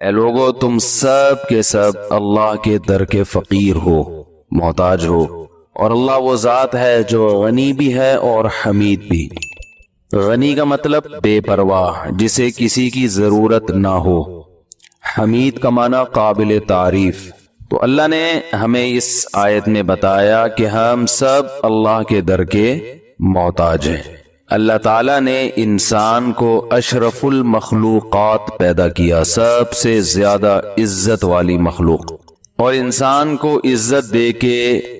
اے لوگو تم سب کے سب اللہ کے در کے فقیر ہو، محتاج ہو، اور اللہ وہ ذات ہے جو غنی بھی ہے اور حمید بھی۔ غنی کا مطلب بے پرواہ، جسے کسی کی ضرورت نہ ہو۔ حمید کا معنی قابل تعریف۔ تو اللہ نے ہمیں اس آیت میں بتایا کہ ہم سب اللہ کے در کے محتاج ہیں۔ اللہ تعالیٰ نے انسان کو اشرف المخلوقات پیدا کیا، سب سے زیادہ عزت والی مخلوق، اور انسان کو عزت دے کے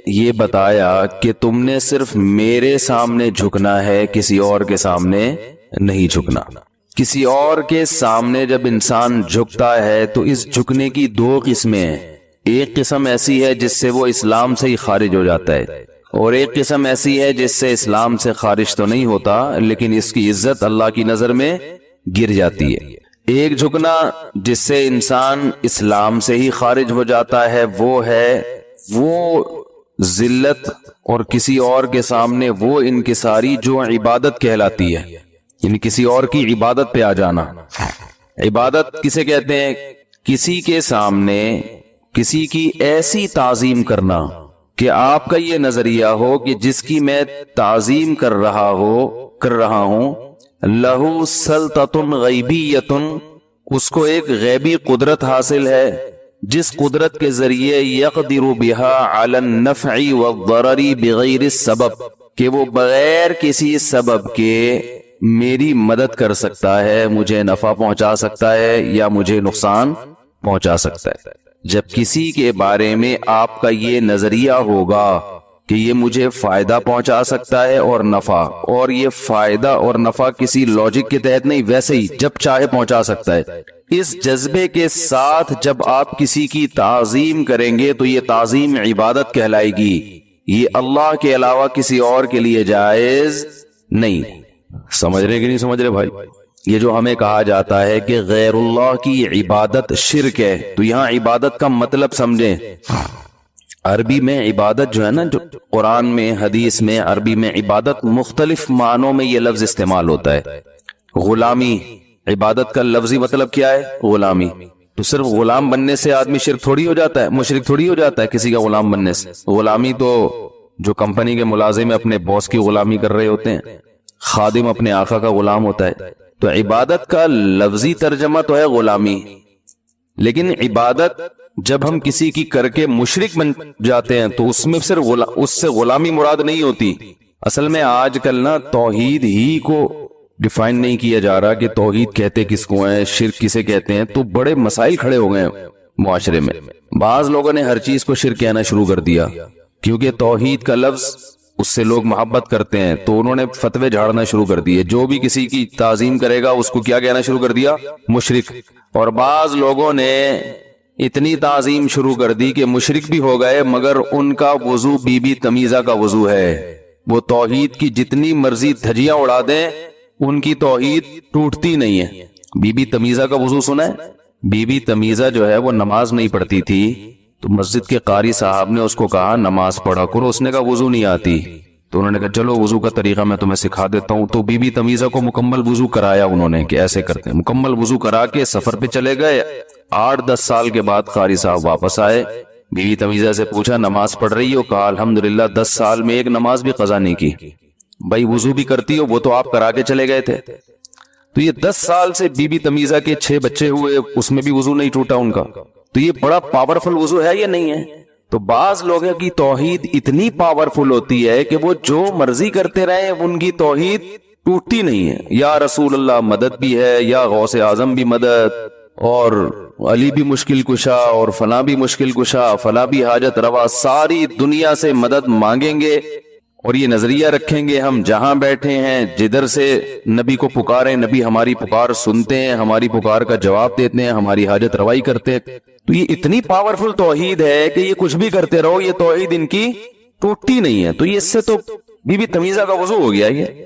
یہ بتایا کہ تم نے صرف میرے سامنے جھکنا ہے، کسی اور کے سامنے نہیں جھکنا۔ کسی اور کے سامنے جب انسان جھکتا ہے تو اس جھکنے کی دو قسمیں ہیں۔ ایک قسم ایسی ہے جس سے وہ اسلام سے ہی خارج ہو جاتا ہے، اور ایک قسم ایسی ہے جس سے اسلام سے خارج تو نہیں ہوتا لیکن اس کی عزت اللہ کی نظر میں گر جاتی ہے۔ ایک جھکنا جس سے انسان اسلام سے ہی خارج ہو جاتا ہے وہ ذلت اور کسی اور کے سامنے وہ انکساری جو عبادت کہلاتی ہے، یعنی کسی اور کی عبادت پہ آ جانا۔ عبادت کسے کہتے ہیں؟ کسی کے سامنے کسی کی ایسی تعظیم کرنا کہ آپ کا یہ نظریہ ہو کہ جس کی میں تعظیم کر رہا ہوں لہو سلطۃ غیبیۃ، اس کو ایک غیبی قدرت حاصل ہے، جس قدرت کے ذریعے یقدر بها علی النفع والضرر بغیر السبب، کہ وہ بغیر کسی سبب کے میری مدد کر سکتا ہے، مجھے نفع پہنچا سکتا ہے یا مجھے نقصان پہنچا سکتا ہے۔ جب کسی کے بارے میں آپ کا یہ نظریہ ہوگا کہ یہ مجھے فائدہ پہنچا سکتا ہے اور نفع، اور یہ فائدہ اور نفع کسی لاجک کے تحت نہیں، ویسے ہی جب چاہے پہنچا سکتا ہے، اس جذبے کے ساتھ جب آپ کسی کی تعظیم کریں گے تو یہ تعظیم عبادت کہلائے گی۔ یہ اللہ کے علاوہ کسی اور کے لیے جائز نہیں۔ سمجھ رہے کہ نہیں سمجھ رہے بھائی؟ یہ جو ہمیں کہا جاتا ہے کہ غیر اللہ کی عبادت شرک ہے، تو یہاں عبادت کا مطلب سمجھیں۔ عربی میں عبادت جو ہے نا، جو قرآن میں حدیث میں عربی میں عبادت مختلف معنوں میں یہ لفظ استعمال ہوتا ہے۔ غلامی، عبادت کا لفظی مطلب کیا ہے؟ غلامی۔ تو صرف غلام بننے سے آدمی شرک تھوڑی ہو جاتا ہے، مشرک تھوڑی ہو جاتا ہے کسی کا غلام بننے سے۔ غلامی تو جو کمپنی کے ملازم اپنے باس کی غلامی کر رہے ہوتے ہیں، خادم اپنے آقا کا غلام ہوتا ہے۔ تو عبادت کا لفظی ترجمہ تو ہے غلامی، لیکن عبادت جب ہم کسی کی کر کے مشرک بن جاتے ہیں تو اس میں صرف اس سے غلامی مراد نہیں ہوتی۔ اصل میں آج کل نا توحید ہی کو ڈیفائن نہیں کیا جا رہا کہ توحید کہتے کس کو ہیں، شرک کسے کہتے ہیں، تو بڑے مسائل کھڑے ہو گئے ہیں معاشرے میں۔ بعض لوگوں نے ہر چیز کو شرک کہنا شروع کر دیا، کیونکہ توحید کا لفظ اس سے لوگ محبت کرتے ہیں تو انہوں نے فتوے جھاڑنا شروع کر دیے، جو بھی کسی کی تعظیم کرے گا اس کو کیا کہنا شروع کر دیا؟ مشرک۔ اور بعض لوگوں نے اتنی تعظیم شروع کر دی کہ مشرک بھی ہو گئے، مگر ان کا وضو بی بی تمیزہ کا وضو ہے۔ وہ توحید کی جتنی مرضی دھجیاں اڑا دیں، ان کی توحید ٹوٹتی نہیں ہے۔ بی بی تمیزہ کا وضو سنا ہے؟ بی بی تمیزہ جو ہے وہ نماز نہیں پڑھتی تھی، تو مسجد کے قاری صاحب نے اس کو کہا نماز پڑھا کرو، اس نے کہا وضو نہیں آتی، تو انہوں نے کہا چلو وضو کا طریقہ میں تمہیں سکھا دیتا ہوں۔ تو بی بی تمیزہ کو مکمل وضو کرایا انہوں نے کہ ایسے کرتے ہیں، مکمل وضو کرا کے سفر پہ چلے گئے۔ 8-10 سال کے بعد قاری صاحب واپس آئے، بی بی تمیزہ سے پوچھا نماز پڑھ رہی ہو؟ کہا الحمدللہ 10 سال میں ایک نماز بھی قضا نہیں کی۔ بھائی وضو بھی کرتی ہو؟ وہ تو آپ کرا کے چلے گئے تھے۔ تو یہ 10 سال سے بی بی تمیزہ کے 6 بچے ہوئے، اس میں بھی وضو نہیں ٹوٹا ان کا۔ تو یہ بڑا پاورفل وضو ہے یا نہیں ہے؟ تو بعض لوگوں کی توحید اتنی پاورفل ہوتی ہے کہ وہ جو مرضی کرتے رہے ان کی توحید ٹوٹتی نہیں ہے۔ یا رسول اللہ مدد بھی ہے، یا غوث اعظم بھی مدد، اور علی بھی مشکل کشا، اور فلاں بھی مشکل کشا، فلاں بھی حاجت روا، ساری دنیا سے مدد مانگیں گے اور یہ نظریہ رکھیں گے ہم جہاں بیٹھے ہیں جدھر سے نبی کو پکاریں، نبی ہماری پکار سنتے ہیں، ہماری پکار کا جواب دیتے ہیں، ہماری حاجت روائی کرتے ہیں۔ تو یہ اتنی پاورفل توحید ہے کہ یہ کچھ بھی کرتے رہو، یہ توحید ان کی ٹوٹتی نہیں ہے۔ تو یہ اس سے تو بی بی تمیزہ کا وضو ہو گیا یہ۔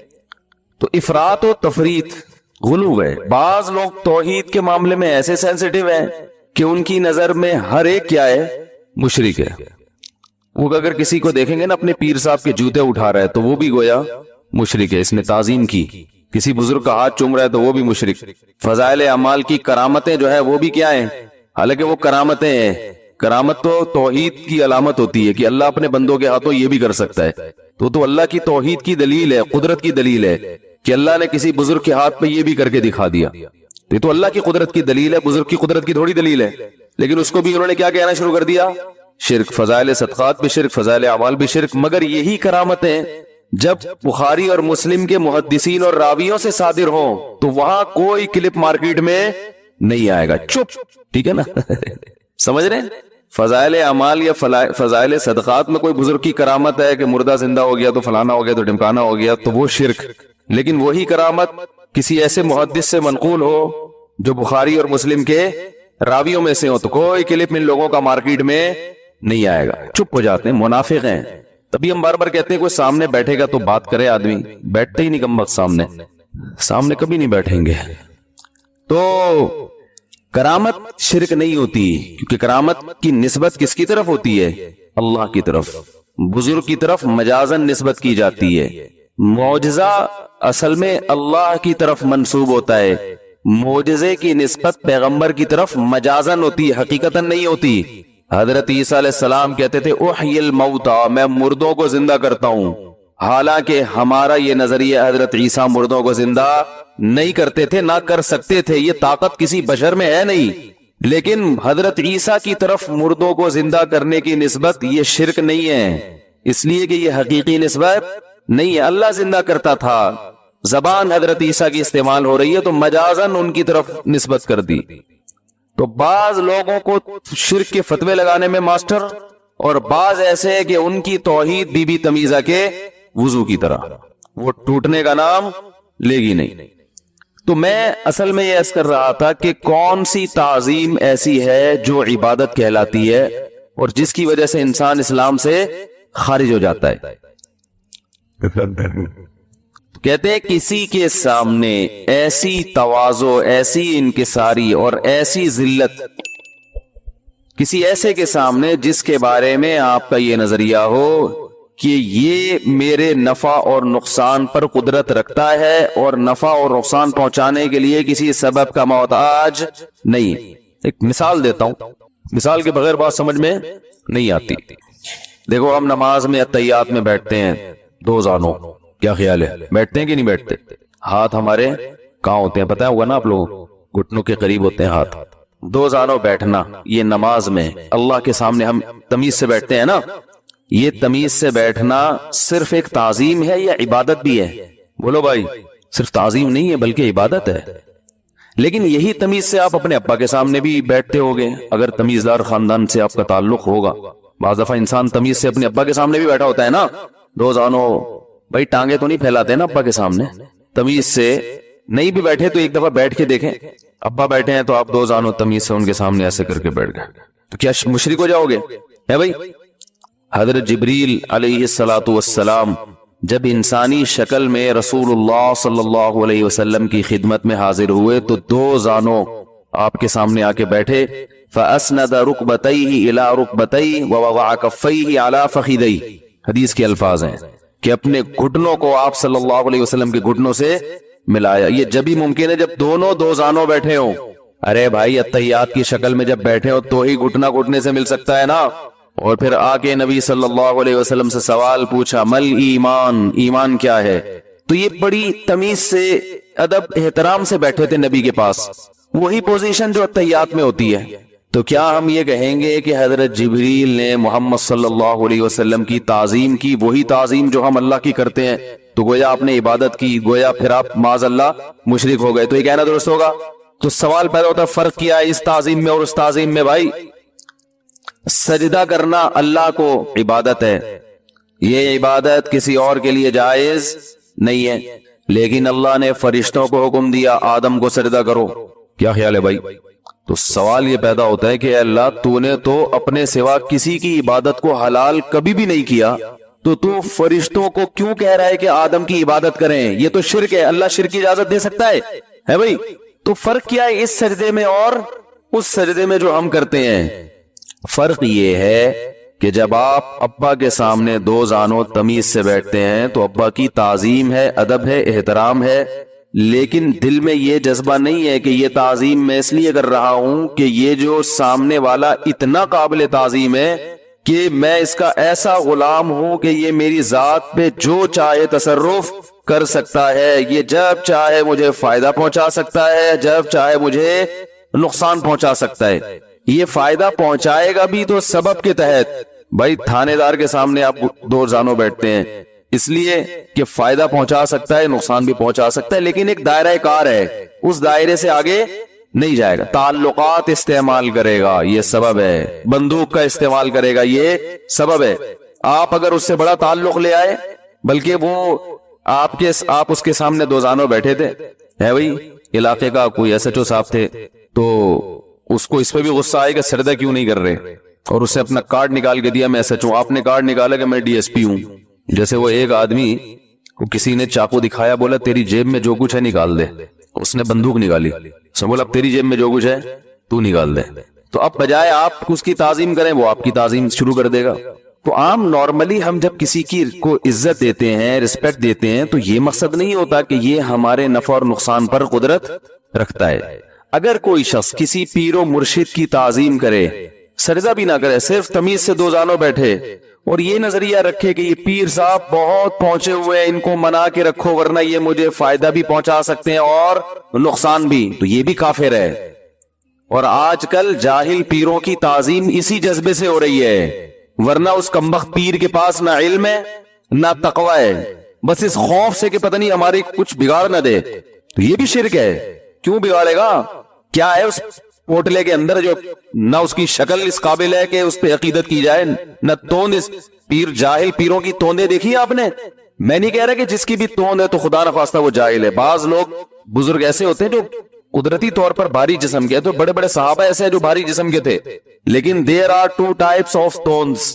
تو افراط و تفریط، غلو ہے۔ بعض لوگ توحید کے معاملے میں ایسے سینسیٹیو ہیں کہ ان کی نظر میں ہر ایک کیا ہے؟ مشرک ہے۔ وہ اگر کسی کو دیکھیں گے نا اپنے پیر صاحب کے جوتے اٹھا رہا ہے تو وہ بھی گویا مشرک ہے، اس نے تعظیم کی۔ کسی بزرگ کا ہاتھ چوم رہا ہے تو وہ بھی مشرک. فضائل اعمال کی کرامتیں جو ہے وہ بھی کیا ہیں؟ حالانکہ وہ کرامتیں ہیں. کرامت تو توحید کی علامت ہوتی ہے کہ اللہ اپنے بندوں کے ہاتھوں یہ بھی کر سکتا ہے. تو اللہ کی توحید کی دلیل ہے, قدرت کی دلیل ہے کہ اللہ نے کسی بزرگ کے ہاتھ پہ یہ بھی کر کے دکھا دیا. یہ تو اللہ کی قدرت کی دلیل ہے, بزرگ کی قدرت کی تھوڑی دلیل ہے. لیکن اس کو بھی انہوں نے کیا کہنا شروع کر دیا؟ شرک. فضائل صدقات بھی شرک, فضائل اعمال بھی شرک. مگر یہی کرامتیں جب بخاری اور مسلم کے محدثین اور راویوں سے صادر ہوں تو وہاں کوئی کلپ مارکیٹ میں نہیں آئے گا, چپ. ٹھیک ہے نا؟ سمجھ رہے ہیں؟ فضائل اعمال یا فضائل صدقات میں کوئی بزرگ کی کرامت ہے کہ مردہ زندہ ہو گیا تو فلانا ہو گیا تو ڈمکانا ہو گیا, تو وہ شرک. لیکن وہی کرامت کسی ایسے محدث سے منقول ہو جو بخاری اور مسلم کے راویوں میں سے ہو تو کوئی کلپ ان لوگوں کا مارکیٹ میں نہیں آئے گا. چپ ہو جاتے ہیں, منافق ہیں. تبھی ہم بار بار کہتے ہیں کوئی سامنے بیٹھے گا تو بات کرے آدمی. بیٹھتے ہی نہیں کم وقت سامنے کبھی نہیں بیٹھیں گے. تو کرامت شرک نہیں ہوتی, کیونکہ کرامت کی نسبت کس کی طرف ہوتی ہے؟ اللہ کی طرف. بزرگ کی طرف مجازن نسبت کی جاتی ہے. معجزہ اصل میں اللہ کی طرف منسوب ہوتا ہے. معجزے کی نسبت پیغمبر کی طرف مجازن ہوتی ہے, حقیقتاً نہیں ہوتی. حضرت عیسیٰ علیہ السلام کہتے تھے احیی الموتى, میں مردوں کو زندہ کرتا ہوں. حالانکہ ہمارا یہ نظریہ حضرت عیسیٰ مردوں کو زندہ نہیں کرتے تھے, نہ کر سکتے تھے, یہ طاقت کسی بشر میں ہے نہیں. لیکن حضرت عیسیٰ کی طرف مردوں کو زندہ کرنے کی نسبت یہ شرک نہیں ہے, اس لیے کہ یہ حقیقی نسبت نہیں ہے. اللہ زندہ کرتا تھا, زبان حضرت عیسیٰ کی استعمال ہو رہی ہے تو مجازن ان کی طرف نسبت کر دی. تو بعض لوگوں کو شرک کے فتوے لگانے میں ماسٹر, اور بعض ایسے ہیں کہ ان کی توحید بی بی تمیزہ کے وضو کی طرح, وہ ٹوٹنے کا نام لے گی نہیں. تو میں اصل میں یہ عرض کر رہا تھا کہ کون سی تعظیم ایسی ہے جو عبادت کہلاتی ہے اور جس کی وجہ سے انسان اسلام سے خارج ہو جاتا ہے. کہتے ہیں کسی کے سامنے ایسی تواضع, ایسی انکساری اور ایسی ذلت, کسی ایسے کے سامنے جس کے بارے میں آپ کا یہ نظریہ ہو کہ یہ میرے نفع اور نقصان پر قدرت رکھتا ہے اور نفع اور نقصان پہنچانے کے لیے کسی سبب کا محتاج نہیں. ایک مثال دیتا ہوں, مثال کے بغیر بات سمجھ میں نہیں آتی. دیکھو ہم نماز میں اتحیات میں بیٹھتے ہیں دو زانوں, کیا خیال ہے, بیٹھتے ہیں کہ نہیں بیٹھتے؟ ہاتھ ہمارے کہاں ہوتے ہیں پتہ ہوگا نا آپ لوگوں, گھٹنوں کے قریب ہوتے ہیں ہاتھ. دو زانوں بیٹھنا یہ نماز میں اللہ کے سامنے ہم تمیز سے بیٹھتے ہیں نا, یہ تمیز سے بیٹھنا صرف ایک تعظیم ہے یا عبادت بھی ہے؟ بولو بھائی, صرف تعظیم نہیں ہے بلکہ عبادت ہے. لیکن یہی تمیز سے آپ اپنے ابا کے سامنے بھی بیٹھتے ہوگے اگر تمیزدار خاندان سے آپ کا تعلق ہوگا. بعض دفعہ انسان تمیز سے اپنے ابا کے سامنے بھی بیٹھا ہوتا ہے نا. دو زانوں بھائی ٹانگیں تو نہیں پھیلاتے نا ابا کے سامنے, تمیز سے نہیں بھی بیٹھے تو ایک دفعہ بیٹھ کے دیکھیں. ابا بیٹھے ہیں تو آپ دو زانوں تمیز سے ان کے سامنے ایسے کر کے بیٹھ گئے تو کیا مشرک ہو جاؤ گے؟ ہے بھائی. حضرت جبریل علیہ الصلوۃ والسلام جب انسانی شکل میں رسول اللہ صلی اللہ علیہ وسلم کی خدمت میں حاضر ہوئے تو دو زانوں آپ کے سامنے آ کے بیٹھے. فَأَسْنَدَ رُكْبَتَيْهِ إِلَىٰ رُكْبَتَيْهِ وَوَضَعَ كَفَّيْهِ عَلَىٰ فَخِذَيْهِ. حدیث کے الفاظ ہیں کہ اپنے گھٹنوں کو آپ صلی اللہ علیہ وسلم کے گھٹنوں سے ملایا. یہ جب ہی ممکن ہے جب دونوں دو زانوں بیٹھے ہوں. ارے بھائی اتحیات کی شکل میں جب بیٹھے ہو تو ہی گھٹنا گھٹنے سے مل سکتا ہے نا. اور پھر آ کے نبی صلی اللہ علیہ وسلم سے سوال پوچھا مل ایمان, ایمان کیا ہے؟ تو یہ بڑی تمیز سے ادب احترام سے بیٹھے تھے نبی کے پاس, وہی پوزیشن جو اتحیات میں ہوتی ہے. تو کیا ہم یہ کہیں گے کہ حضرت جبریل نے محمد صلی اللہ علیہ وسلم کی تعظیم کی, وہی تعظیم جو ہم اللہ کی کرتے ہیں, تو گویا آپ نے عبادت کی, گویا پھر آپ معاذ اللہ مشرک ہو گئے؟ تو یہ کہنا درست ہوگا؟ تو سوال پیدا ہوتا ہے فرق کیا ہے اس تعظیم میں اور اس تعظیم میں؟ بھائی سجدہ کرنا اللہ کو عبادت ہے, یہ عبادت کسی اور کے لیے جائز نہیں ہے. لیکن اللہ نے فرشتوں کو حکم دیا آدم کو سجدہ کرو. کیا خیال ہے بھائی؟ تو سوال یہ پیدا ہوتا ہے کہ اے اللہ تو نے تو اپنے سوا کسی کی عبادت کو حلال کبھی بھی نہیں کیا, تو فرشتوں کو کیوں کہہ رہا ہے کہ آدم کی عبادت کریں؟ یہ تو شرک ہے, اللہ شرک کی اجازت دے سکتا ہے بھائی؟ تو فرق کیا ہے اس سجدے میں اور اس سجدے میں جو ہم کرتے ہیں؟ فرق یہ ہے کہ جب آپ ابا کے سامنے دو زانوں تمیز سے بیٹھتے ہیں تو ابا کی تعظیم ہے, ادب ہے, احترام ہے. لیکن دل میں یہ جذبہ نہیں ہے کہ یہ تعظیم میں اس لیے کر رہا ہوں کہ یہ جو سامنے والا اتنا قابل تعظیم ہے کہ میں اس کا ایسا غلام ہوں کہ یہ میری ذات پہ جو چاہے تصرف کر سکتا ہے، یہ جب چاہے مجھے فائدہ پہنچا سکتا ہے، جب چاہے مجھے نقصان پہنچا سکتا ہے۔ یہ فائدہ پہنچائے گا بھی تو سبب کے تحت۔ بھائی تھانے دار کے سامنے آپ دو زانوں بیٹھتے ہیں اس لیے کہ فائدہ پہنچا سکتا ہے، نقصان بھی پہنچا سکتا ہے، لیکن ایک دائرہ کار ہے، اس دائرے سے آگے نہیں جائے گا۔ تعلقات استعمال کرے گا، یہ سبب ہے۔ بندوق کا استعمال کرے گا، یہ سبب ہے۔ آپ اگر اس سے بڑا تعلق لے آئے، بلکہ وہ آپ اس کے سامنے دو زانوں بیٹھے تھے، ہے بھائی علاقے کا کوئی ایس ایچ او صاحب تھے، تو اس کو اس پہ بھی غصہ آئے کہ سردہ کیوں نہیں کر رہے، اور اسے اپنا کارڈ نکال کے دیا میں ایس ایچ او، آپ نے کارڈ نکالا کہ میں ڈی ایس پی ہوں۔ جیسے وہ ایک آدمی کو کسی نے چاقو دکھایا، بولا تیری جیب میں جو کچھ ہے نکال دے، اس نے بندوق نکالی، اس نے بولا اب تیری جیب میں جو کچھ ہے تو نکال دے، تو اب بجائے آپ اس کی تعظیم کریں وہ آپ کی تعظیم شروع کر دے گا۔ تو عام نارملی ہم جب کسی کی کو عزت دیتے ہیں، رسپیکٹ دیتے ہیں، تو یہ مقصد نہیں ہوتا کہ یہ ہمارے نفع اور نقصان پر قدرت رکھتا ہے۔ اگر کوئی شخص کسی پیر و مرشد کی تعظیم کرے، سجدہ بھی نہ کرے، صرف تمیز سے دو زانوں بیٹھے اور یہ نظریہ رکھے کہ یہ پیر صاحب بہت پہنچے ہوئے ہیں، ان کو منا کے رکھو ورنہ یہ مجھے فائدہ بھی پہنچا سکتے ہیں اور نقصان بھی، تو یہ بھی کافر ہے۔ اور آج کل جاہل پیروں کی تعظیم اسی جذبے سے ہو رہی ہے، ورنہ اس کمبخت پیر کے پاس نہ علم ہے نہ تقوی ہے، بس اس خوف سے کہ پتہ نہیں ہماری کچھ بگاڑ نہ دے، تو یہ بھی شرک ہے۔ کیوں بگاڑے گا؟ کیا ہے اس پوٹلے کے اندر جو نہ اس کی شکل اس قابل ہے کہ اس پہ عقیدت کی جائے، نہ توند؟ اس پیر جاہل پیروں کی توندیں دیکھی آپ نے؟ میں نہیں کہہ رہا کہ جس کی بھی توند ہے تو خدا نخواستہ وہ جاہل ہے۔ بعض لوگ بزرگ ایسے ہوتے ہیں جو قدرتی طور پر بھاری جسم کے، تو بڑے بڑے صحابہ ایسے ہیں جو بھاری جسم کے تھے، لیکن there are two types of tones,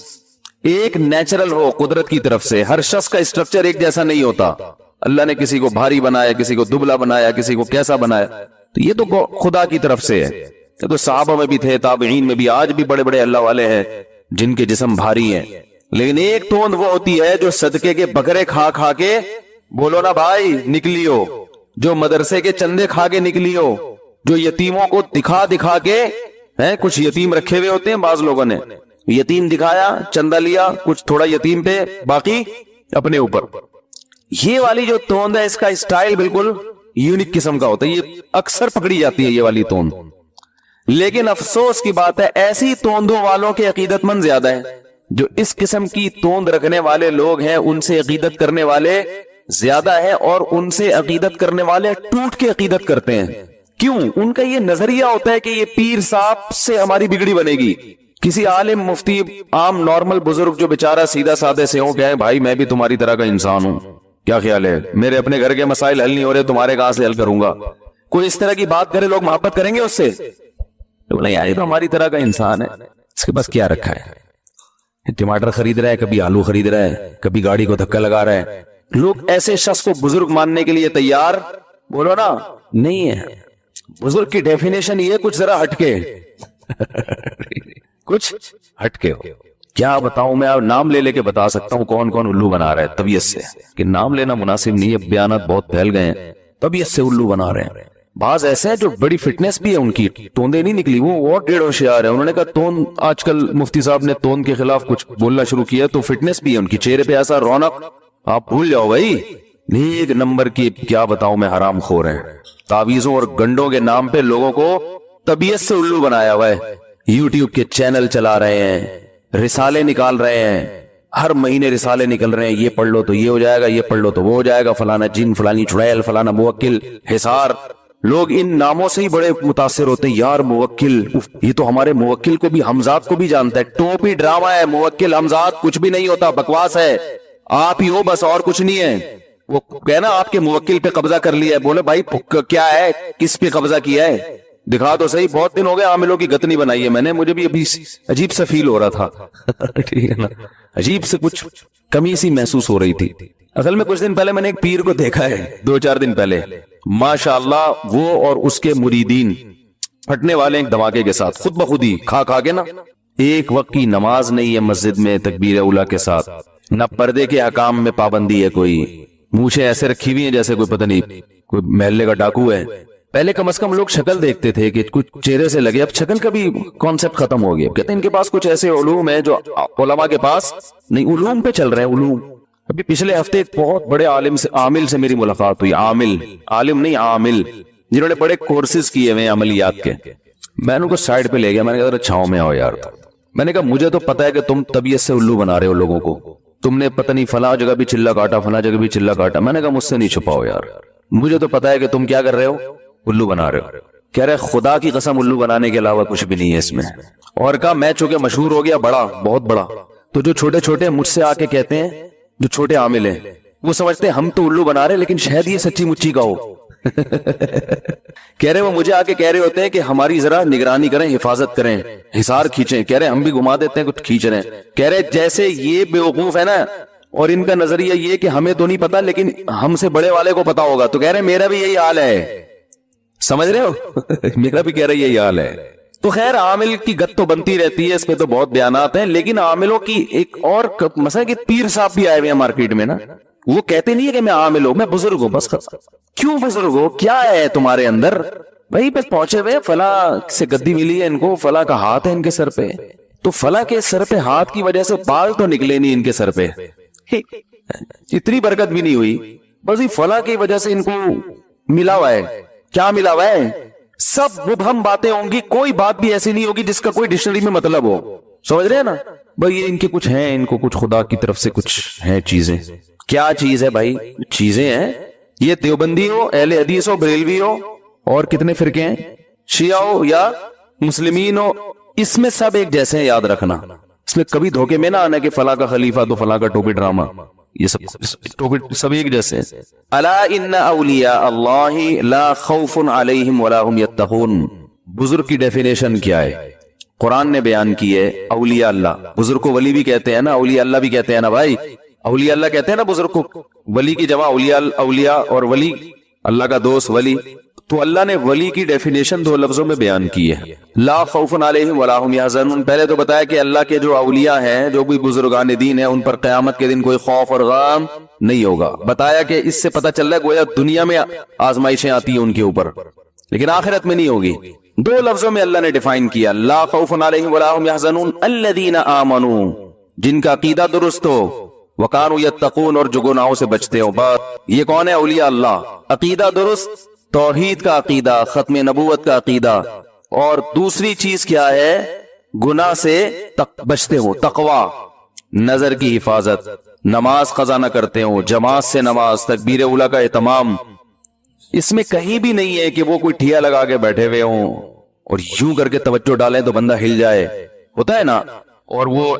ایک نیچرل ہو قدرت کی طرف سے، ہر شخص کا اسٹرکچر ایک جیسا نہیں ہوتا، اللہ نے کسی کو بھاری بنایا، کسی کو دبلا بنایا، کسی کو کیسا بنایا، تو یہ تو خدا کی طرف سے ہے۔ تو صحابہ میں بھی تھے، تابعین میں بھی، آج بھی بڑے بڑے اللہ والے ہیں جن کے جسم بھاری ہیں، لیکن ایک توند وہ ہوتی ہے جو صدقے کے بکرے کھا کھا کے، بولو نا بھائی، نکلی ہو، جو مدرسے کے چندے کھا کے نکلی ہو، جو یتیموں کو دکھا دکھا کے، کچھ یتیم رکھے ہوئے ہوتے ہیں بعض لوگوں نے، یتیم دکھایا، چندہ لیا، کچھ تھوڑا یتیم پہ، باقی اپنے اوپر۔ یہ والی جو توند ہے اس کا اسٹائل بالکل یونیک قسم کا ہوتا ہے، یہ اکثر پکڑی جاتی ہے یہ والی توند۔ لیکن افسوس کی بات ہے ایسی توندوں والوں کے عقیدت مند زیادہ ہیں، جو اس قسم کی توند رکھنے والے لوگ ہیں ان سے عقیدت کرنے والے زیادہ ہیں، اور ان سے عقیدت کرنے والے ٹوٹ کے عقیدت کرتے ہیں۔ کیوں؟ ان کا یہ نظریہ ہوتا ہے کہ یہ پیر صاحب سے ہماری بگڑی بنے گی۔ کسی عالم، مفتی، عام نارمل بزرگ جو بیچارہ سیدھا سادے سے ہوں، کہ بھائی میں بھی تمہاری طرح کا انسان ہوں، کیا خیال ہے، میرے اپنے گھر کے مسائل حل نہیں ہو رہے، تمہارے کہاں سے حل کروں گا، کوئی اس طرح کی بات کرے، لوگ محبت کریں گے اس سے؟ بولے یار یہ تو ہماری طرح کا انسان ہے، اس کے پاس کیا رکھا ہے، ٹماٹر خرید رہا ہے، کبھی آلو خرید رہا ہے، کبھی گاڑی کو دھکا لگا رہا ہے۔ لوگ ایسے شخص کو بزرگ ماننے کے لیے تیار، بولو نا، نہیں ہے۔ بزرگ کی ڈیفینیشن یہ کچھ ذرا ہٹ کے کچھ ہٹ کے ہو۔ کیا بتاؤں میں، آپ نام لے کے بتا سکتا ہوں کون کون الو بنا رہا ہے طبیعت سے، کہ نام لینا مناسب نہیں ہے، بیانات بہت پھیل گئے ہیں، طبیعت سے الو بنا رہے ہیں۔ بعض ایسے ہیں جو بڑی فٹنس بھی ہے ان کی، توندے نہیں نکلی، وہ اور ڈیڑھ ہوشیار ہے، انہوں نے کہا توند، آج کل مفتی صاحب نے توند کے خلاف کچھ بولنا شروع کیا تو فٹنس بھی ہے ان کی، چہرے پہ ایسا رونق، آپ بھول جاؤ بھائی، ایک نمبر کی، کیا بتاؤں میں، حرام خور ہیں، تعویذوں اور گنڈوں کے نام پہ لوگوں کو طبیعت سے الو بنایا ہوا ہے۔ یوٹیوب کے چینل چلا رہے ہیں، رسالے نکال رہے ہیں، ہر مہینے رسالے نکل رہے ہیں، یہ پڑھ لو تو یہ ہو جائے گا، یہ پڑھ لو تو وہ ہو جائے گا، فلانا جن، فلانی چڑیل، فلانا موکل، حصار۔ لوگ ان ناموں سے ہی بڑے متاثر ہوتے ہیں، یار موکل، یہ تو ہمارے موکل کو بھی، حمزات کو بھی جانتا ہے، ٹوپی ڈرامہ ہے، موکل حمزات کچھ بھی نہیں ہوتا، بکواس ہے، آپ ہی ہو بس، اور کچھ نہیں ہے۔ وہ کہنا آپ کے موکل پہ قبضہ کر لیا ہے، بولے بھائی کیا ہے، کس پہ قبضہ کیا ہے، دکھا تو صحیح۔ بہت دن ہو گئے عاملوں کی گتنی بنائی ہے میں نے، مجھے بھی ابھی عجیب سا فیل ہو رہا تھا ٹھیک ہے نا، عجیب سے کچھ کمی سی محسوس ہو رہی تھی۔ اصل میں کچھ دن پہلے میں نے ایک پیر کو دیکھا ہے، 2-4 دن پہلے، ماشاءاللہ وہ اور اس کے مریدین پھٹنے والے ایک دھماکے کے ساتھ، خود بخود ہی کھا کے نا، ایک وقت کی نماز نہیں ہے مسجد میں تکبیر اولیٰ کے ساتھ، نہ پردے کے احکام میں پابندی ہے، کوئی مونچھیں ایسے رکھی ہوئی ہیں جیسے کوئی پتہ نہیں کوئی محلے کا ڈاکو ہے. پہلے کم از کم لوگ شکل دیکھتے تھے کہ کچھ چہرے سے لگے, اب شکل کا بھی کانسیپٹ ختم ہو گیا. کہتے ہیں ان کے پاس کچھ ایسے علوم ہیں جو علماء کے پاس نہیں, علوم پہ چل رہے ہیں علوم. ابھی پچھلے ہفتے ایک بہت بڑے عامل سے میری ملاقات ہوئی, عالم نہیں عامل, جنہوں نے بڑے کورسز کیے ہوئے عملیات کے. میں ان کو سائڈ پہ لے گیا, میں نے کہا چھاؤں میں آؤ یار. میں نے کہا مجھے تو پتا ہے کہ تم طبیعت سے الو بنا رہے ہو لوگوں کو, تم نے پتہ نہیں فلاں جگہ بھی چلا کاٹا, فلاں جگہ بھی چلا کاٹا. میں نے کہا مجھ سے نہیں چھپاؤ یار, مجھے تو پتا ہے کہ تم کیا کر رہے ہو, الو بنا رہے ہو. کہہ رہے خدا کی قسم الو بنانے کے علاوہ کچھ بھی نہیں ہے اس میں. اور کہا میں چونکہ مشہور ہو گیا بڑا, بہت بڑا, تو جو چھوٹے چھوٹے مجھ سے آ کے کہتے ہیں, جو چھوٹے عامل ہیں, وہ سمجھتے ہیں ہم تو الو بنا رہے لیکن شاید یہ سچی مچی کا ہو. کہہ رہے وہ مجھے آ کے کہہ رہے ہوتے ہیں کہ ہماری ذرا نگرانی کریں, حفاظت کریں, حصار کھینچیں. کہہ رہے ہم بھی گھما دیتے ہیں, کچھ کھینچ رہے ہیں. کہہ رہے جیسے یہ بیوقوف ہے نا, اور ان کا نظریہ یہ کہ ہمیں تو نہیں پتا لیکن ہم سے بڑے والے کو پتا ہوگا. تو کہہ رہے میرا بھی یہی حال ہے, سمجھ رہے ہو, میرا بھی کہہ رہے یہی حال ہے. تو خیر عامل کی گت تو بنتی رہتی ہے, اس پہ تو بہت بیانات ہیں. لیکن عاملوں کی ایک اور مسئلہ کہ پیر صاحب بھی آئے ہوئے ہیں مارکیٹ میں نا, وہ کہتے نہیں ہے کہ میں عامل ہوں, میں بزرگ ہوں. بس کیوں بزرگ ہو, کیا ہے تمہارے اندر بھائی؟ بس پہنچے ہوئے, فلاں سے گدی ملی ہے ان کو, فلاں کا ہاتھ ہے ان کے سر پہ, تو فلاں کے سر پہ ہاتھ کی وجہ سے بال تو نکلے نہیں ان کے سر پہ, اتنی برکت بھی نہیں ہوئی, بس فلاں کی وجہ سے ان کو ملا ہوا ہے. کیا ملا ہوا ہے؟ سب مبہم باتیں ہوں گی, کوئی بات بھی ایسی نہیں ہوگی جس کا کوئی ڈکشنری میں مطلب ہو. سمجھ رہے ہیں نا بھائی, یہ ان کے کچھ ہیں, ان کو کچھ خدا کی طرف سے کچھ ہیں چیزیں. کیا چیز ہے بھائی؟ چیزیں ہیں. یہ دیوبندی ہو, اہل حدیث ہو, بریلوی ہو, اور کتنے فرقے ہیں, شیعہ ہو یا مسلمین ہو, اس میں سب ایک جیسے ہیں, یاد رکھنا. اس میں کبھی دھوکے میں نہ آنا کہ فلاں کا خلیفہ تو فلاں کا ٹوپی ڈرامہ, یہ سب ایک جیسے. الا ان اولیاء اللہ لا خوف علیہم ولا هم یتقون. بزرگ کی ڈیفینیشن کیا ہے؟ قرآن نے بیان کی ہے. اولیاء اللہ, بزرگ کو ولی بھی کہتے ہیں نا, اولیاء اللہ بھی کہتے ہیں نا بھائی. اولیاء اللہ کہتے ہیں نا بزرگ کو, ولی کی جمع اولیاء اور ولی, اللہ کا دوست ولی. تو اللہ نے ولی کی ڈیفینیشن دو لفظوں میں بیان کی ہے, لا خوف علیہم ولا هم یحزنون. پہلے تو بتایا کہ اللہ کے جو اولیاء ہیں, جو بھی بزرگان دین ہیں, ان پر قیامت کے دن کوئی خوف اور غم نہیں ہوگا. بتایا کہ اس سے پتہ چل رہا ہے گویا دنیا میں آزمائشیں آتی ہیں ان کے اوپر, لیکن آخرت میں نہیں ہوگی. دو لفظوں میں اللہ نے ڈیفائن کیا, لا خوف علیہم ولا هم یحزنون الذین آمنوا, جن کا عقیدہ درست ہو, وکانوا یتقون, اور جو گناہوں سے بچتے ہو. بس یہ کون ہے؟ اولیاء اللہ. عقیدہ درست, توحید کا عقیدہ, ختم نبوت کا عقیدہ, اور دوسری چیز کیا ہے؟ گناہ سے بچتے ہو, تقوی, نظر کی حفاظت, نماز قضا نہ کرتے ہو, جماعت سے نماز, تکبیر اولیٰ کا اہتمام. اس میں کہیں بھی نہیں ہے کہ وہ کوئی ٹھیا لگا کے بیٹھے ہوئے ہوں اور یوں کر کے توجہ ڈالیں تو بندہ ہل جائے, ہوتا ہے نا, اور وہ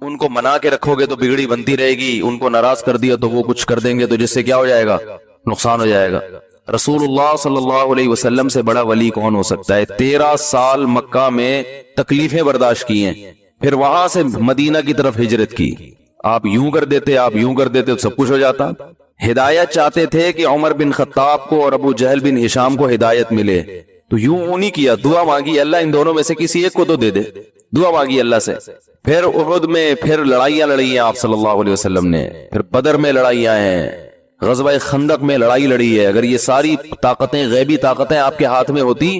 ان کو منا کے رکھو گے تو بگڑی بنتی رہے گی, ان کو ناراض کر دیا تو وہ کچھ کر دیں گے, تو جس سے کیا ہو جائے گا؟ نقصان ہو جائے گا. رسول اللہ صلی اللہ علیہ وسلم سے بڑا ولی کون ہو سکتا ہے؟ 13 سال مکہ میں تکلیفیں برداشت کی ہیں, پھر وہاں سے مدینہ کی طرف ہجرت کی. آپ یوں کر دیتے, آپ یوں کر دیتے تو سب کچھ ہو جاتا. ہدایت چاہتے تھے کہ عمر بن خطاب کو اور ابو جہل بن ہشام کو ہدایت ملے, تو یوں نہیں کیا, دعا مانگی اللہ ان دونوں میں سے کسی ایک کو تو دے دے, دعا مانگی اللہ سے. پھر احد میں پھر لڑائیاں لڑی ہیں آپ صلی اللہ علیہ وسلم نے, پھر بدر میں لڑائیاں ہیں, غزوہ خندق میں لڑائی لڑی ہے. اگر یہ ساری طاقتیں, غیبی طاقتیں آپ کے ہاتھ میں ہوتی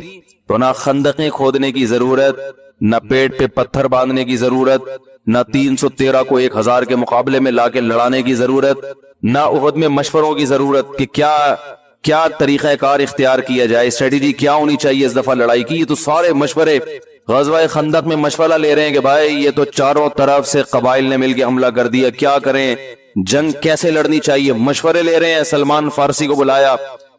تو نہ خندقیں کھودنے کی ضرورت, نہ پیٹ پہ پتھر باندھنے کی ضرورت, نہ 313 کو 1000 کے مقابلے میں لا کے لڑانے کی ضرورت, نہ احد میں مشوروں کی ضرورت کہ کیا طریقہ کار اختیار کیا جائے, اسٹریٹجی کیا ہونی چاہیے اس دفعہ لڑائی کی. یہ تو سارے مشورے غزوہ خندق میں مشورہ لے رہے ہیں کہ بھائی یہ تو چاروں طرف سے قبائل نے مل کے حملہ کر دیا, کیا کریں, جنگ کیسے لڑنی چاہیے, مشورے لے رہے ہیں. سلمان فارسی کو بلایا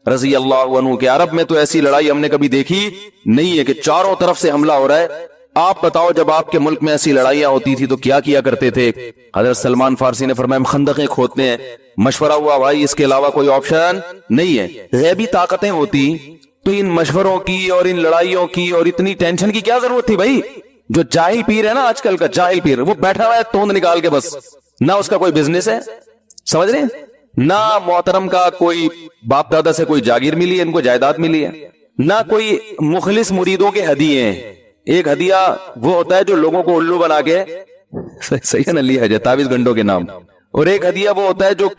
رضی اللہ عنہ کہ عرب میں تو ایسی لڑائی ہم نے کبھی دیکھی نہیں ہے کہ چاروں طرف سے حملہ ہو رہا ہے, آپ بتاؤ جب آپ کے ملک میں ایسی لڑائیاں ہوتی تھی تو کیا کیا کرتے تھے؟ حضرت سلمان فارسی نے فرمایا ہم خندقیں کھودتے ہیں. مشورہ ہوا بھائی اس کے علاوہ کوئی آپشن نہیں ہے. غیبی طاقتیں ہوتی تو ان مشوروں کی اور ان لڑائیوں کی اور اتنی ٹینشن کی کیا ضرورت تھی بھائی؟ جو جاہل پیر ہے نا آج کل کا جاہل پیر, وہ بیٹھا ہوا ہے توند نکال کے, بس نہ اس کا کوئی بزنس ہے, سمجھ رہے ہیں, نہ محترم کا کوئی باپ دادا سے کوئی جاگیر ملی ہے, ان کو جائیداد ملی ہے, نہ کوئی مخلص مریدوں کے ہدیے ہیں. ایک ہدیہ وہ ہوتا ہے جو لوگوں کو الو بنا کے, صحیح ہے نا, لیا ہے تعویذ گنڈوں کے نام, اور ایک ہدیہ وہ ہوتا ہے جو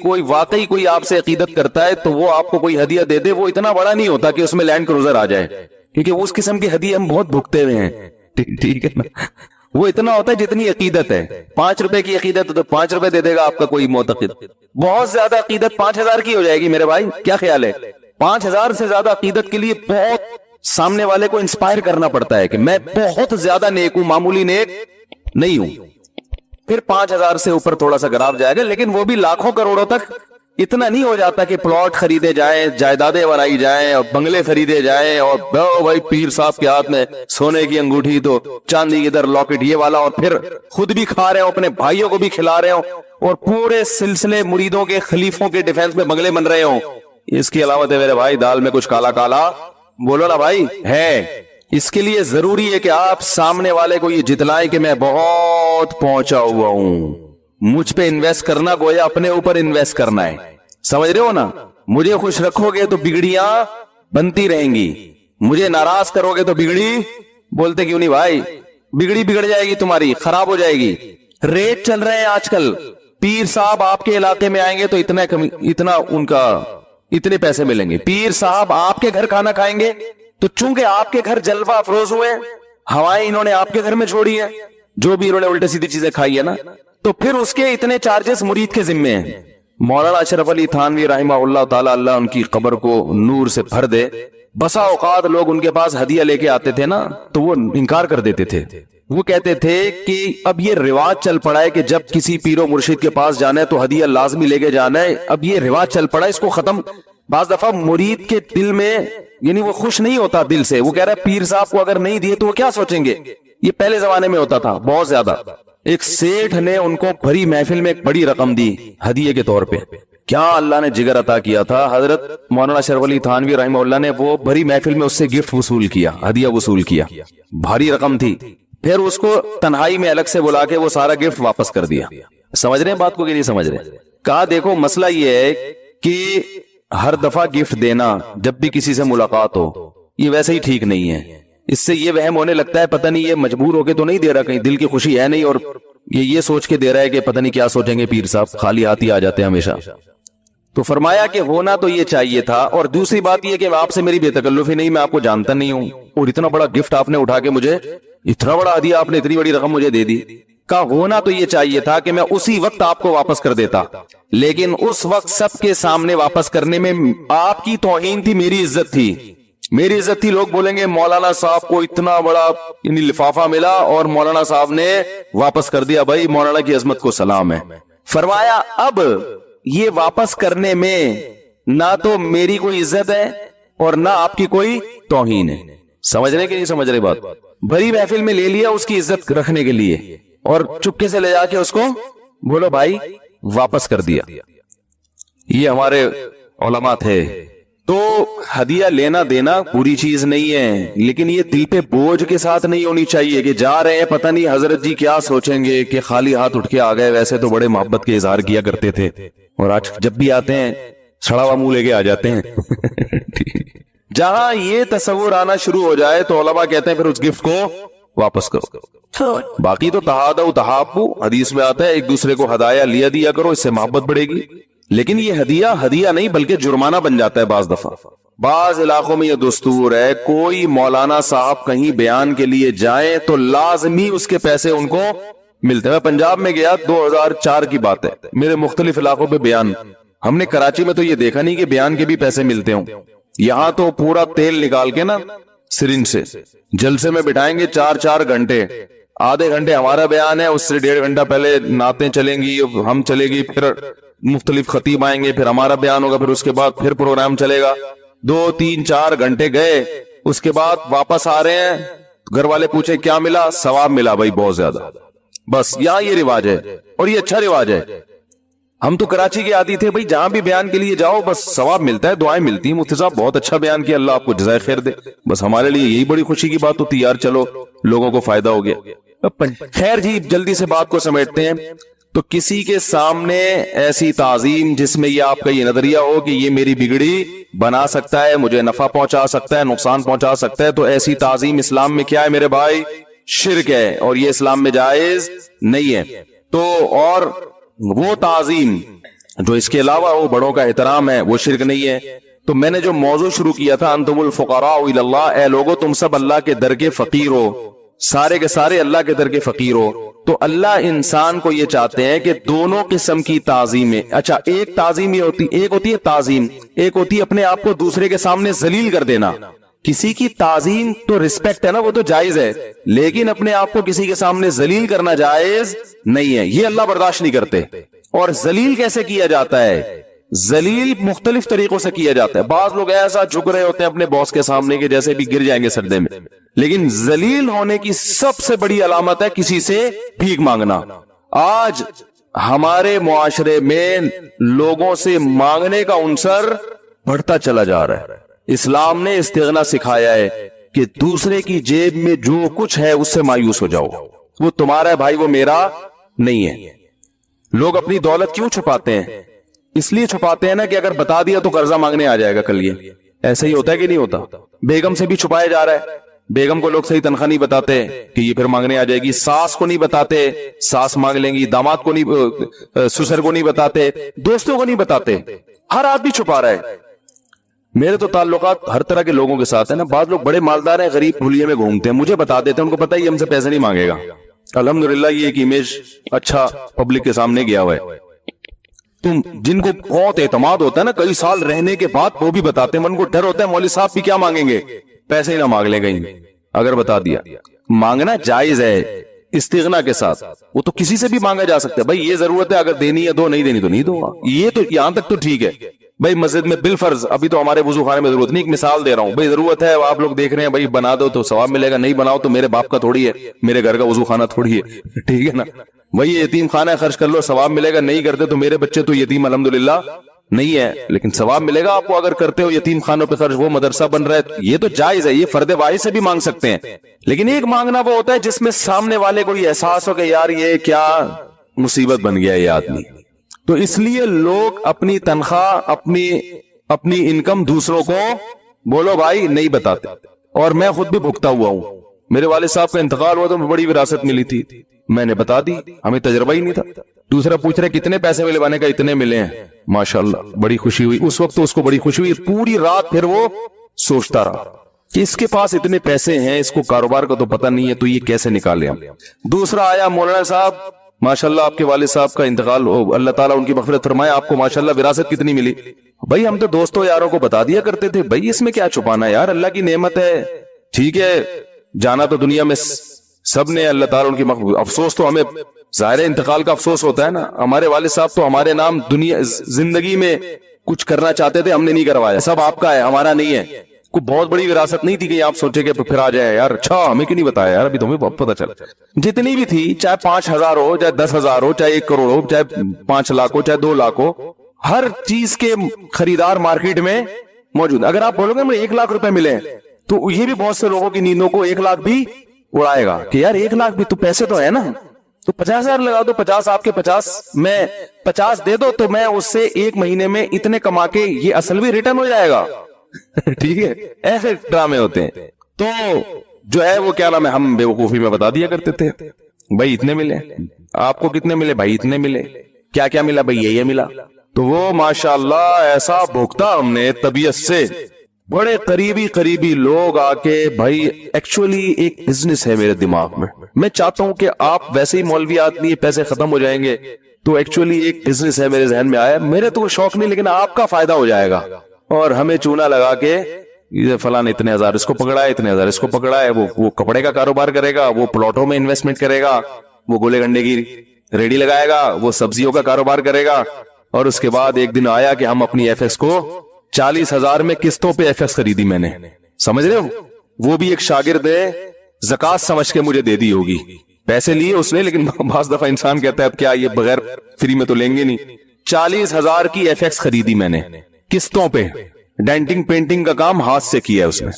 کوئی واقعی کوئی آپ سے عقیدت کرتا ہے تو وہ آپ کو کوئی ہدیہ دے دے، وہ اتنا بڑا نہیں ہوتا کہ اس میں لینڈ کروزر آ جائے، کیونکہ اس قسم کے ہدیے ہم بہت بھگتے ہوئے ہیں، ٹھیک ہے نا؟ وہ اتنا ہوتا ہے جتنی عقیدت ہے. 5 روپے کی عقیدت تو 5 روپے دے دے گا آپ کا کوئی معتقد. بہت زیادہ عقیدت 5000 کی ہو جائے گی میرے بھائی، کیا خیال ہے؟ 5000 سے زیادہ عقیدت کے لیے بہت سامنے والے کو انسپائر کرنا پڑتا ہے کہ میں بہت زیادہ نیک ہوں، معمولی نیک نہیں ہوں. پھر 5000 سے اوپر تھوڑا سا گراف جائے گا، لیکن وہ بھی لاکھوں کروڑوں تک اتنا نہیں ہو جاتا کہ پلاٹ خریدے جائیں، جائیدادیں بنائی جائیں اور بنگلے خریدے جائیں اور بھائی پیر صاحب کے ہاتھ میں سونے کی انگوٹھی تو چاندی کی ادھر لاکٹ یہ والا، اور پھر خود بھی کھا رہے ہوں، اپنے بھائیوں کو بھی کھلا رہے ہوں، اور پورے سلسلے مریدوں کے خلیفوں کے ڈیفنس میں بنگلے بن رہے ہوں. اس کی علاوہ میرے بھائی دال میں کچھ کالا کالا بولو نا بھائی ہے. اس کے لیے ضروری ہے کہ آپ سامنے والے کو یہ جتلائیں کہ میں بہت پہنچا ہوا ہوں. مجھ پہ انویسٹ کرنا گویا اپنے اوپر انویسٹ کرنا ہے، سمجھ رہے ہو نا؟ مجھے خوش رکھو گے تو بگڑیاں بنتی رہیں گی، مجھے ناراض کرو گے تو بگڑی بولتے کیوں نہیں بھائی، بگڑی بگڑ جائے گی تمہاری، خراب ہو جائے گی. ریٹ چل رہے ہیں آج کل، پیر صاحب آپ کے علاقے میں آئیں گے تو اتنا ان کا اتنے پیسے ملیں گے. پیر صاحب آپ کے گھر کھانا کھائیں گے تو چونکہ آپ کے گھر جلوہ افروز ہوئے، ہوائیں انہوں نے آپ کے گھر میں چھوڑی ہے، جو بھی انہوں نے الٹے سیدھی چیزیں کھائی ہے نا، تو پھر اس کے اتنے چارجز مرید کے ذمے ہیں. مولانا اشرف علی تھانوی رحمہ اللہ تعالی، اللہ ان کی قبر کو نور سے بھر دے، بسا اوقات لوگ ان کے پاس ہدیہ لے کے آتے تھے نا تو وہ انکار کر دیتے تھے. وہ کہتے تھے کہ اب یہ رواج چل پڑا ہے کہ جب کسی پیر و مرشد کے پاس جانا ہے تو ہدیہ لازمی لے کے جانا ہے، اب یہ رواج چل پڑا ہے، اس کو ختم. بعض دفعہ مرید کے دل میں یعنی وہ خوش نہیں ہوتا دل سے، وہ کہہ رہا ہے پیر صاحب کو اگر نہیں دیے تو وہ کیا سوچیں گے. یہ پہلے زمانے میں ہوتا تھا بہت زیادہ. ایک سیٹھ نے ان کو بھری محفل میں ایک بڑی رقم دی ہدیے کے طور پہ. کیا اللہ نے جگر عطا کیا تھا، حضرت مولانا اشرف علی تھانوی رحمہ اللہ نے وہ بھری محفل میں اس سے گفٹ وصول کیا، ہدیہ وصول کیا، بھاری رقم تھی. پھر اس کو تنہائی میں الگ سے بلا کے وہ سارا گفٹ واپس کر دیا. سمجھ رہے ہیں بات کو کہ نہیں سمجھ رہے؟ کہا دیکھو مسئلہ یہ ہے کہ ہر دفعہ گفٹ دینا جب بھی کسی سے ملاقات ہو یہ ویسے ہی ٹھیک نہیں ہے. اس سے یہ وہم ہونے لگتا ہے پتہ نہیں یہ مجبور ہو کے تو نہیں دے رہا، کہیں دل کی خوشی ہے نہیں اور یہ سوچ کے دے رہا ہے کہ پتہ نہیں کیا سوچیں گے پیر صاحب، خالی ہاتھ ہی آ جاتے ہیں ہمیشہ. تو فرمایا کہ ہونا تو یہ چاہیے تھا. اور دوسری بات یہ کہ آپ سے میری بے تکلفی نہیں، میں آپ کو جانتا نہیں ہوں، اور اتنا بڑا گفٹ آپ نے اٹھا کے مجھے، اتنا بڑا ہدیہ آپ نے اتنی بڑی رقم مجھے دے دی. کا ہونا تو یہ چاہیے تھا کہ میں اسی وقت آپ کو واپس کر دیتا، لیکن اس وقت سب کے سامنے واپس کرنے میں آپ کی توہین تھی، میری عزت تھی، میری عزت تھی. لوگ بولیں گے مولانا صاحب کو اتنا بڑا یعنی لفافہ ملا اور مولانا صاحب نے واپس کر دیا. بھائی مولانا کی عظمت کو سلام ہے. فرمایا اب یہ واپس کرنے میں نہ تو میری کوئی عزت ہے اور نہ آپ کی کوئی توہین ہے. سمجھ رہے کہ نہیں سمجھ رہے بات؟ بڑی محفل میں لے لیا اس کی عزت رکھنے کے لیے اور چپکے سے لے جا کے اس کو بولو بھائی واپس کر دیا. یہ ہمارے علماء تھے. تو ہدیہ لینا دینا بری چیز نہیں ہے، لیکن یہ دل پہ بوجھ کے ساتھ نہیں ہونی چاہیے کہ جا رہے ہیں پتہ نہیں حضرت جی کیا سوچیں گے کہ خالی ہاتھ اٹھ کے آ گئے. ویسے تو بڑے محبت کے اظہار کیا کرتے تھے اور آج جب بھی آتے ہیں سڑا ہوا منہ لے کے آ جاتے ہیں. جہاں یہ تصور آنا شروع ہو جائے تو علماء کہتے ہیں پھر اس گفٹ کو واپس کرو. باقی تو تہادو تحابو حدیث میں آتا ہے ایک دوسرے کو ہدایہ لیا دیا کرو، اس سے محبت بڑھے گی. لیکن یہ ہدیہ نہیں بلکہ جرمانہ بن جاتا ہے بعض دفعہ. بعض علاقوں میں یہ دستور ہے کوئی مولانا صاحب کہیں بیان کے لیے جائیں تو لازمی اس کے پیسے ان کو ملتے ہیں. میں پنجاب میں گیا 2004 کی بات ہے، میرے مختلف علاقوں پہ بیان، ہم نے کراچی میں تو یہ دیکھا نہیں کہ بیان کے بھی پیسے ملتے ہوں. یہاں تو پورا تیل نکال کے نا سرنج سے جلسے میں بٹھائیں گے 4 گھنٹے، آدھے گھنٹے ہمارا بیان ہے، اس سے 1.5 گھنٹہ پہلے نعتیں چلیں گی، ہم چلے گی، پھر مختلف خطیب آئیں گے، پھر ہمارا بیان ہوگا، پھر اس کے بعد پھر پروگرام چلے گا. 2-3-4 گھنٹے گئے، اس کے بعد واپس آ رہے ہیں، گھر والے پوچھے کیا ملا؟ ثواب ملا بھائی بہت زیادہ. بس یہاں یہ رواج ہے اور یہ اچھا رواج ہے. ہم تو کراچی کے عادی تھے بھائی، جہاں بھی بیان کے لیے جاؤ بس ثواب ملتا ہے، دعائیں ملتی ہیں، مفتی صاحب بہت اچھا بیان کیا، اللہ آپ کو جزائے خیر دے. بس ہمارے لیے یہی بڑی خوشی کی بات ہوتی، یار چلو لوگوں کو فائدہ ہو گیا. خیر جی جلدی سے بات کو سمیٹتے ہیں. تو کسی کے سامنے ایسی تعظیم جس میں یہ آپ کا یہ نظریہ ہو کہ یہ میری بگڑی بنا سکتا ہے، مجھے نفع پہنچا سکتا ہے، نقصان پہنچا سکتا ہے، تو ایسی تعظیم اسلام میں کیا ہے میرے بھائی؟ شرک ہے، اور یہ اسلام میں جائز نہیں ہے. تو اور وہ تعظیم جو اس کے علاوہ وہ بڑوں کا احترام ہے وہ شرک نہیں ہے. تو میں نے جو موضوع شروع کیا تھا انتم الفقراء الی اللہ، اے لوگو تم سب اللہ کے در کے فقیر ہو، سارے کے سارے اللہ کے در کے فقیر ہو. تو اللہ انسان کو یہ چاہتے ہیں کہ دونوں قسم کی تعظیم ہے. اچھا، ایک تعظیم یہ ہوتی، ایک ہوتی ہے تعظیم، ایک ہوتی ہے اپنے آپ کو دوسرے کے سامنے ذلیل کر دینا. کسی کی تعظیم تو رسپیکٹ ہے نا، وہ تو جائز ہے، لیکن اپنے آپ کو کسی کے سامنے ذلیل کرنا جائز نہیں ہے، یہ اللہ برداشت نہیں کرتے. اور ذلیل کیسے کیا جاتا ہے؟ ذلیل مختلف طریقوں سے کیا جاتا ہے. بعض لوگ ایسا جھک رہے ہوتے ہیں اپنے باس کے سامنے کہ جیسے بھی گر جائیں گے سجدے میں. لیکن ذلیل ہونے کی سب سے بڑی علامت ہے کسی سے بھیک مانگنا. آج ہمارے معاشرے میں لوگوں سے مانگنے کا عنصر بڑھتا چلا جا رہا ہے. اسلام نے استغنا سکھایا ہے کہ دوسرے کی جیب میں جو کچھ ہے اس سے مایوس ہو جاؤ، وہ تمہارا ہے بھائی، وہ میرا نہیں ہے. لوگ اپنی دولت کیوں چھپاتے ہیں؟ اس لیے چھپاتے ہیں نا کہ اگر بتا دیا تو قرضہ مانگنے آ جائے گا کل. یہ ایسا ہی ہوتا ہے کہ نہیں ہوتا؟ بیگم سے بھی چھپایا جا رہا ہے. بیگم کو لوگ صحیح تنخواہ نہیں بتاتے کہ یہ پھر مانگنے آ جائے گی. ساس کو نہیں بتاتے، ساس مانگ لیں گی. داماد کو نہیں، سسر کو نہیں بتاتے، دوستوں کو نہیں بتاتے. ہر آدمی چھپا رہا ہے. میرے تو تعلقات ہر طرح کے لوگوں کے ساتھ ہیں نا. بعض لوگ بڑے مالدار ہیں، غریب بھولیے میں گھومتے ہیں، مجھے بتا دیتے ہیں، ان کو پتا ہے یہ ہم سے پیسے نہیں مانگے گا. الحمدللہ یہ ایک امیج اچھا پبلک کے سامنے گیا ہوا ہے. تم جن کو بہت اعتماد ہوتا ہے نا کئی سال رہنے کے بعد، وہ بھی بتاتے ہیں. ان کو ڈر ہوتا ہے مولوی صاحب بھی کیا مانگیں گے، پیسے ہی نہ مانگ لیں کہیں. اگر بتا دیا مانگنا جائز ہے استغنا کے ساتھ، وہ تو کسی سے بھی مانگا جا سکتا ہے. بھائی یہ ضرورت ہے، اگر دینی ہے دو، نہیں دینی تو نہیں دو. یہ تو یہاں تک تو ٹھیک ہے. بھائی مسجد میں بالفرض، ابھی تو ہمارے وضو خانے میں ضرورت نہیں، ایک مثال دے رہا ہوں. بھائی ضرورت ہے، آپ لوگ دیکھ رہے ہیں، بھائی بنا دو تو ثواب ملے گا، نہیں بناؤ تو میرے باپ کا تھوڑی ہے، میرے گھر کا وضو خانہ تھوڑی ہے. ٹھیک ہے نا؟ بھائی یتیم خانہ خرچ کر لو، ثواب ملے گا. نہیں کرتے تو میرے بچے تو یتیم الحمدللہ نہیں ہے، لیکن ثواب ملے گا آپ کو اگر کرتے ہو یتیم خانوں پہ خرچ. وہ مدرسہ بن رہا ہے، یہ تو جائز ہے، یہ فرد واحد سے بھی مانگ سکتے ہیں. لیکن ایک مانگنا وہ ہوتا ہے جس میں سامنے والے کو یہ احساس ہو کہ یار یہ کیا مصیبت بن گیا یہ آدمی. تو اس لیے لوگ اپنی تنخواہ، اپنی انکم دوسروں کو بولو بھائی نہیں بتاتے. اور میں خود بھی بھگتا ہوا ہوں. میرے والد صاحب کا انتقال ہوا تو بڑی وراثت ملی تھی، میں نے بتا دی، ہمیں تجربہ ہی نہیں تھا. دوسرا پوچھ رہے کتنے پیسے ملے، بانے کا اتنے ملے ہیں. ماشاءاللہ بڑی خوشی ہوئی اس وقت، تو اس کو بڑی خوشی ہوئی. پوری رات پھر وہ سوچتا رہا کہ اس کے پاس اتنے پیسے ہیں، اس کو کاروبار کا تو پتہ نہیں ہے، تو یہ کیسے نکالے ہم. دوسرا آیا مولانا صاحب، ماشاءاللہ آپ کے والد صاحب کا انتقال، اللہ تعالیٰ ان کی مغفرت فرمائے، آپ کو ماشاءاللہ وراثت کتنی ملی. بھائی ہم تو دوستوں یاروں کو بتا دیا کرتے تھے. بھائی اس میں کیا چھپانا یار، اللہ کی نعمت ہے. ٹھیک ہے جانا تو دنیا میں سب نے، اللہ تعالیٰ ان کی افسوس تو ہمیں ظاہر انتقال کا افسوس ہوتا ہے نا. ہمارے والد صاحب تو ہمارے نام دنیا زندگی میں کچھ کرنا چاہتے تھے، ہم نے نہیں کروایا. سب آپ کا ہے، ہمارا نہیں ہے. کوئی بہت بڑی وراثت نہیں تھی کہ آپ سوچے کہ پھر آ جائے یار اچھا ہمیں کیوں نہیں بتایا یار، ابھی تمہیں بہت پتہ چلا. جتنی بھی تھی، چاہے 5,000 ہو، چاہے 10,000 ہو، چاہے 1 کروڑ ہو، چاہے 5 لاکھ ہو، چاہے 2 لاکھ ہو، ہر چیز کے خریدار مارکیٹ میں موجود. اگر آپ بولو گے مجھے 1 لاکھ روپے ملے تو یہ بھی بہت سے لوگوں کی نیندوں کو 1 لاکھ بھی اڑائے گا کہ یار 1 لاکھ بھی تو پیسے تو ہے نا، تو 50,000 لگا دو. 50 آپ کے 50 میں 50 دے دو تو میں اس سے 1 مہینے میں اتنے کما کے یہ اصل بھی ریٹرن ہو جائے گا. ٹھیک ہے، ایسے ڈرامے ہوتے ہیں. تو جو ہے وہ کیا نام ہے، ہم بے وقوفی میں بتا دیا کرتے تھے بھائی اتنے ملے. آپ کو کتنے ملے؟ بھائی اتنے ملے. کیا کیا ملا؟ بھائی یہ ملا. تو وہ ماشاءاللہ ایسا بھوکتا ہم نے طبیعت سے. بڑے قریبی لوگ آ کے، بھائی ایکچولی ایک بزنس ہے میرے دماغ میں، میں چاہتا ہوں کہ آپ ویسے ہی مولوی آدمی، پیسے ختم ہو جائیں گے، تو ایکچولی ایک بزنس ہے میرے ذہن میں آیا. میرے تو شوق نہیں، لیکن آپ کا فائدہ ہو جائے گا. اور ہمیں چونا لگا کے فلاں اتنے 1,000 اس کو پکڑا ہے، اتنے 1,000 اس کو پکڑا ہے. وہ کپڑے کا کاروبار کرے گا، وہ پلاٹوں میں انویسٹمنٹ کرے گا، وہ گولے گنڈے کی ریڈی لگائے گا، وہ سبزیوں کا کاروبار کرے گا. اور اس کے بعد ایک دن آیا کہ ہم اپنی ایف ایکس کو 40,000 میں قسطوں پہ ایف ایکس خریدی میں نے. سمجھ رہے ہو؟ وہ بھی ایک شاگرد ہے، زکات سمجھ کے مجھے دے دی ہوگی. پیسے لیے اس نے، لیکن بعض دفعہ انسان کہتا ہے اب کیا یہ بغیر فری میں تو لیں گے نہیں. 40,000 کی ایف ایکس خریدی میں نے قسطوں پہ. ڈینٹنگ پینٹنگ کا کام ہاتھ سے کیا ہے اس نے،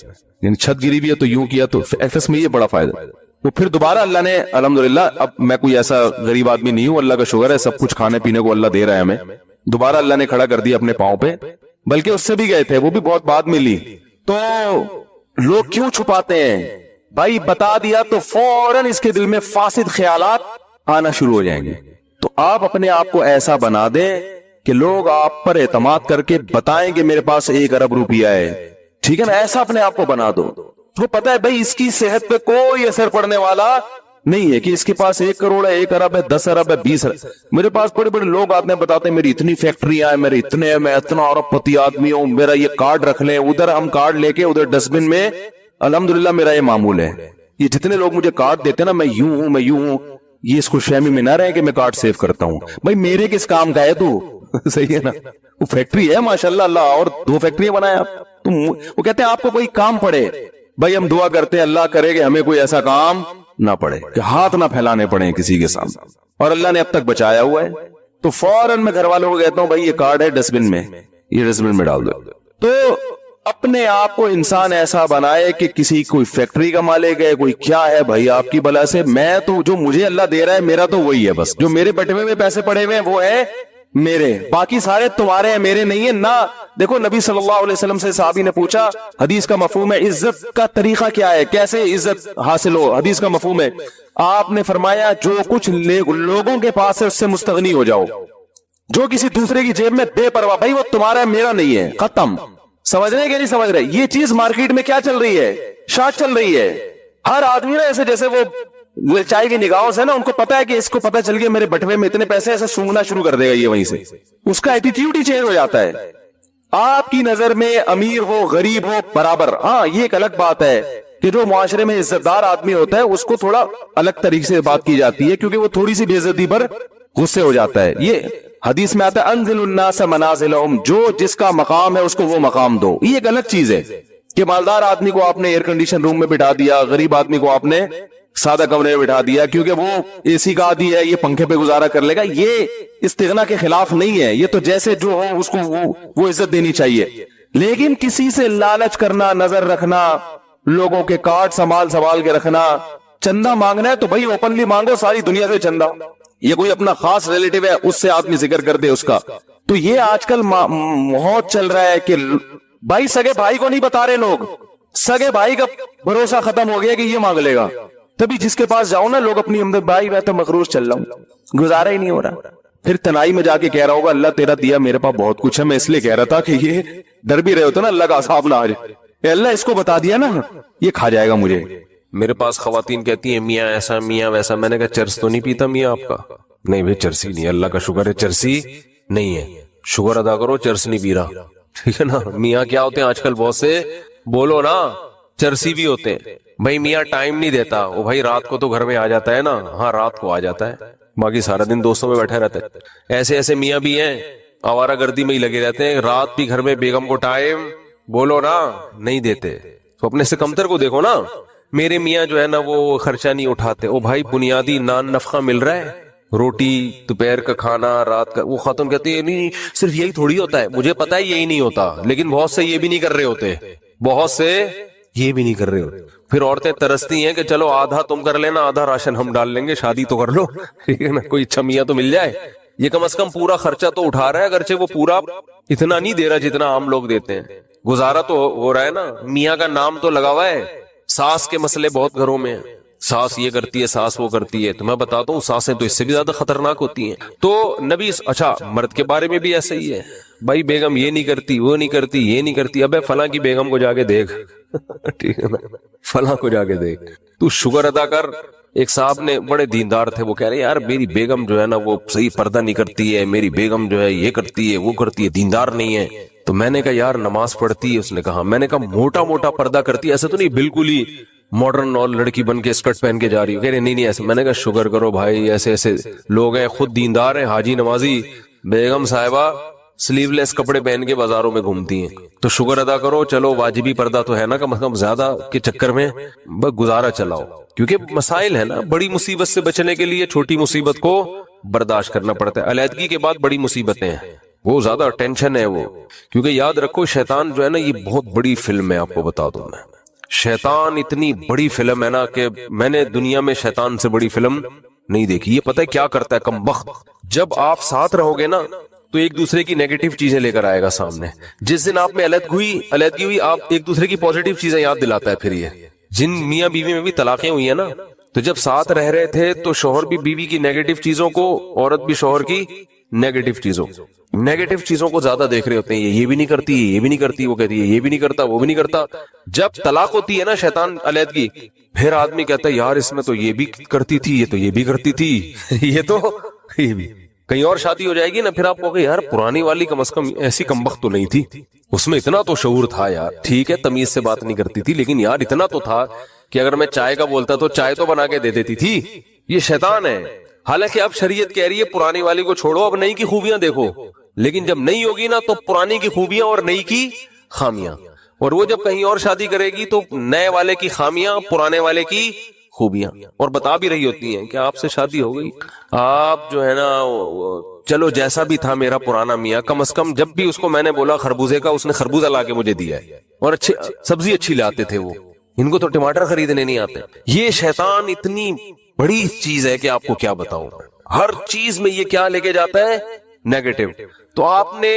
یعنی چھت گری بھی ہے تو یوں کیا. تو ایف ایکس میں یہ بڑا فائدہ. وہ پھر دوبارہ اللہ نے الحمدللہ، اب میں کوئی ایسا غریب آدمی نہیں ہوں، اللہ کا شکر ہے، سب کچھ کھانے پینے کو اللہ دے رہا ہے ہمیں. دوبارہ اللہ نے کھڑا کر دیا اپنے پاؤں پہ، بلکہ اس سے بھی گئے تھے، وہ بھی بہت بعد میں لی. تو لوگ کیوں چھپاتے ہیں؟ بھائی بتا دیا تو فوراً اس کے دل میں فاسد خیالات آنا شروع ہو جائیں گے. تو آپ اپنے آپ کو ایسا بنا دیں کہ لوگ آپ پر اعتماد کر کے بتائیں کہ میرے پاس 1 ارب روپیہ ہے، ٹھیک ہے نا، ایسا اپنے آپ کو بنا دو. تو پتا ہے بھائی اس کی صحت پہ کوئی اثر پڑنے والا نہیں ہے کہ اس کے پاس 1 کروڑ ہے، 1 ارب ہے، 10 ارب ہے، 20 ارب. میرے پاس بڑے بڑے لوگ آتے ہیں بتاتے ہیں میری اتنی فیکٹریاں ہیں، میرے اتنے، میں اتنا ارب پتی آدمی ہوں، میرا یہ کارڈ رکھ لیں. ادھر ہم کارڈ لے کے ادھر ڈسٹ بن میں، الحمدللہ میرا یہ معمول ہے. یہ جتنے لوگ مجھے کارڈ دیتے ہیں نا، میں یوں ہوں میں یوں ہوں، یہ اس کو فہمی میں نہ رہے کہ میں کارڈ سیو کرتا ہوں. بھائی میرے کس کام کا ہے تو صحیح ہے نا، وہ فیکٹری ہے ماشاءاللہ، اللہ اور 2 فیکٹریاں بنایا آپ. وہ کہتے ہیں آپ کو کوئی کام پڑے، بھائی ہم دعا کرتے ہیں اللہ کرے کہ ہمیں کوئی ایسا کام نہ پڑے کہ ہاتھ نہ پھیلانے پڑے کسی کے سامنے، اور اللہ نے اب تک بچایا ہوا ہے. تو فوراً میں گھر والوں کو کہتا ہوں بھائی یہ کارڈ ہے ڈسٹ بن میں، یہ ڈسٹ بن میں ڈال دو. تو اپنے آپ کو انسان ایسا بنائے کہ کسی کوئی فیکٹری کا مالک ہے، کوئی کیا ہے، بھائی آپ کی بلا سے میں تو، جو مجھے اللہ دے رہا ہے میرا تو وہی ہے، بس جو میرے بٹوے میں پیسے پڑے ہوئے ہیں وہ ہے میرے، باقی سارے تمہارے ہیں میرے نہیں ہے نا. دیکھو نبی صلی اللہ علیہ وسلم سے صحابی نے پوچھا حدیث کا مفہوم ہے عزت کا طریقہ کیا ہے، کیسے عزت حاصل ہو، حدیث کا مفہوم ہے. آپ نے فرمایا جو کچھ لوگوں کے پاس ہے اس سے مستغنی ہو جاؤ. جو کسی دوسرے کی جیب میں بے پرواہ، بھائی وہ تمہارا ہے میرا نہیں ہے، ختم. سمجھ رہے کہ نہیں سمجھ رہے؟ یہ چیز مارکیٹ میں کیا چل رہی ہے، شاٹ چل رہی ہے. ہر آدمی نا ایسے جیسے وہ چائے کی نگاہوں سے نا، ان کو پتا ہے کہ اس کو پتا چل گیا میرے بٹوے میں اتنے پیسے، ایسے سونگنا شروع کر دے گا یہ، وہیں سے اس کا ایٹیٹیوڈ ہی چینج ہو جاتا ہے. آپ کی نظر میں امیر ہو غریب ہو برابر. ہاں یہ ایک الگ بات ہے کہ جو معاشرے میں عزت دار آدمی ہوتا ہے اس کو تھوڑا الگ طریقے سے بات کی جاتی ہے، کیونکہ وہ تھوڑی سی بے عزتی پر غصے ہو جاتا ہے. یہ حدیث میں آتا ہے انزل الناس منازلہم، جو جس کا مقام ہے اس کو وہ مقام دو. یہ ایک الگ چیز ہے کہ مالدار آدمی کو آپ نے ایئر کنڈیشن روم میں بٹھا دیا، غریب آدمی کو آپ نے سادہ کمرے میں بٹھا دیا کیونکہ وہ اے سی کا عادی ہے، یہ پنکھے پہ گزارا کر لے گا. یہ استغنا کے خلاف نہیں ہے، یہ تو جیسے جو ہو اس کو وہ عزت دینی چاہیے. لیکن کسی سے لالچ کرنا، نظر رکھنا، لوگوں کے کارڈ سنبھال کے رکھنا، چندہ مانگنا ہے تو بھائی اوپنلی مانگو ساری دنیا سے چندہ. یہ کوئی اپنا خاص ریلیٹیو ہے اس سے آدمی ذکر کر دے اس کا. تو یہ آج کل بہت چل رہا ہے کہ بھائی سگے بھائی کو نہیں بتا رہے لوگ، سگے بھائی کا بھروسہ ختم ہو گیا کہ یہ مانگ لے گا. تبھی جس کے پاس جاؤ نا لوگ اپنی ہمدرد، بھائی میں تو مخروش چل رہا ہوں، گزارا ہی نہیں ہو رہا. پھر تنائی میں جا کے کہہ رہا ہوگا اللہ تیرا دیا میرے پاس بہت کچھ ہے، میں اس لیے کہہ رہا تھا کہ یہ ڈر بھی رہے ہوتے نا اللہ کا عذاب نہ آ جائے، اللہ اس کو بتا دیا نا یہ کھا جائے گا مجھے. میرے پاس خواتین کہتی ہیں میاں ایسا میاں ویسا. میں نے کہا چرس تو نہیں پیتا میاں آپ کا؟ نہیں بھائی چرسی نہیں، اللہ کا شکر ہے چرسی نہیں ہے، شکر ادا کرو چرس نہیں پی رہا، ٹھیک ہے نا. میاں کیا ہوتے ہیں آج کل بہت سے، بولو نا چرسی بھی ہوتے ہیں. بھائی میاں ٹائم نہیں دیتا، وہ بھائی رات کو تو گھر میں آ جاتا ہے نا، ہاں رات کو آ جاتا ہے، باقی سارا دن دوستوں میں بیٹھے رہتے ہیں. ایسے ایسے میاں بھی ہیں آوارہ گردی میں ہی لگے رہتے ہیں، رات بھی گھر میں بیگم کو ٹائم بولو نا نہیں دیتے. تو اپنے سے کمتر کو دیکھو نا. میرے میاں جو ہے نا وہ خرچہ نہیں اٹھاتے، وہ بھائی بنیادی نان نفقہ مل رہا ہے، روٹی دوپہر کا کھانا رات کا، وہ ختم کہتے ہیں نہیں صرف یہی تھوڑی ہوتا ہے، مجھے پتا ہے یہی نہیں ہوتا، لیکن بہت سے یہ بھی نہیں کر رہے ہوتے، بہت سے یہ بھی نہیں کر رہے ہوتے. پھر عورتیں ترستی ہیں کہ چلو آدھا تم کر لینا آدھا راشن ہم ڈال لیں گے، شادی تو کر لو، ٹھیک ہے نا، کوئی اچھا میاں تو مل جائے. یہ کم از کم پورا خرچہ تو اٹھا رہا ہے، اگرچہ وہ پورا اتنا نہیں دے رہا جتنا عام لوگ دیتے ہیں، گزارا تو ہو رہا ہے نا. میاں کا نام تو لگا ہوا ہے. ساس کے مسئلے بہت گھروں میں ہیں، ساس یہ کرتی ہے ساس وہ کرتی ہے. تو میں بتاتا ہوں ساسیں تو اس سے بھی زیادہ خطرناک ہوتی ہیں. تو نبی اچھا مرد کے بارے میں بھی ایسا ہی ہے، بھائی بیگم یہ نہیں کرتی وہ نہیں کرتی یہ نہیں کرتی، ابے فلاں کی بیگم کو جا کے دیکھ ٹھیک ہے نا، فلاں کو جا کے دیکھ، تو شکر ادا کر. ایک صاحب نے بڑے دیندار تھے، وہ کہہ رہے یار میری بیگم جو ہے نا وہ صحیح پردہ نہیں کرتی ہے، میری بیگم جو ہے یہ کرتی ہے وہ کرتی ہے، دیندار نہیں ہے. تو میں نے کہا یار نماز پڑھتی ہے؟ اس نے کہا. میں نے کہا موٹا موٹا پردہ کرتی ہے، ایسا تو نہیں بالکل ہی ماڈرن اور لڑکی بن کے اسکرٹ پہن کے جا رہی ہو؟ کہہ رہے نہیں ایسے. میں نے کہا شکر کرو بھائی، ایسے ایسے لوگ ہیں خود دیندار ہیں، حاجی نمازی، بیگم صاحبہ سلیو لیس کپڑے پہن کے بازاروں میں گھومتی ہیں. تو شکر ادا کرو، چلو واجبی پردہ تو ہے نا کم از کم، زیادہ کے چکر میں بس گزارا چلاؤ، کیونکہ مسائل ہے نا. بڑی مصیبت سے بچنے کے لیے چھوٹی مصیبت کو برداشت کرنا پڑتا ہے. علیحدگی کے بعد بڑی مصیبتیں ہیں، وہ زیادہ ٹینشن ہے وہ. کیونکہ یاد رکھو شیطان جو ہے نا یہ بہت بڑی فلم ہے، آپ کو بتا دوں میں، شیطان اتنی بڑی فلم ہے نا کہ میں نے دنیا میں شیطان سے بڑی فلم نہیں دیکھی. یہ پتہ ہے کیا کرتا ہے کمبخت، جب آپ ساتھ رہو گے نا تو ایک دوسرے کی نیگیٹو چیزیں لے کر آئے گا سامنے. جس دن آپ میں علیحدگی ہوئی آپ ایک دوسرے کی پازیٹیو چیزیں یاد دلاتا ہے. پھر یہ جن میاں بیوی میں بھی طلاقیں ہوئی ہیں نا، تو جب ساتھ رہ رہے تھے تو شوہر بھی بیوی کی نیگیٹو چیزوں کو، عورت بھی شوہر کی نیگیٹو چیزوں کو زیادہ دیکھ رہے ہوتے ہیں. یہ بھی نہیں کرتی، یہ بھی نہیں کرتی، وہ کہتی ہے یہ بھی نہیں کرتا، وہ بھی نہیں کرتا. جب طلاق ہوتی ہے نا شیطان علیحدگی، پھر آدمی کہتا ہے یار اس میں تو یہ بھی کرتی تھی، یہ تو یہ بھی کرتی تھی، یہ بھی. کہیں اور شادی ہو جائے گی نا، پھر آپ کو کہ یار پرانی والی کم از کم ایسی کمبخت تو نہیں تھی، اس میں اتنا تو شعور تھا یار. ٹھیک ہے تمیز سے بات نہیں کرتی تھی، لیکن یار اتنا تو تھا کہ اگر میں چائے کا بولتا تو چائے تو بنا کے دے دیتی تھی. یہ شیطان ہے. حالانکہ اب شریعت کہہ رہی ہے پرانی والی کو چھوڑو، اب نئی کی خوبیاں دیکھو. لیکن جب نئی ہوگی نا تو پرانی کی خوبیاں اور نئی کی خامیاں، اور وہ جب کہیں اور شادی کرے گی تو نئے والے کی خامیاں، پرانے والے کی خوبیاں. اور بتا بھی رہی ہوتی ہیں کہ آپ سے شادی ہو گئی، آپ جو ہے نا چلو جیسا بھی تھا میرا پرانا میاں، کم از کم جب بھی اس کو میں نے بولا خربوزے کا، اس نے خربوزہ لا کے مجھے دیا ہے، اور اچھی سبزی اچھی لاتے تھے وہ. ان کو تو ٹماٹر خریدنے نہیں آتے. یہ شیطان اتنی بڑی چیز ہے کہ آپ کو کیا بتاؤں. ہر چیز میں یہ کیا لے کے جاتا ہے؟ نیگیٹو. تو آپ نے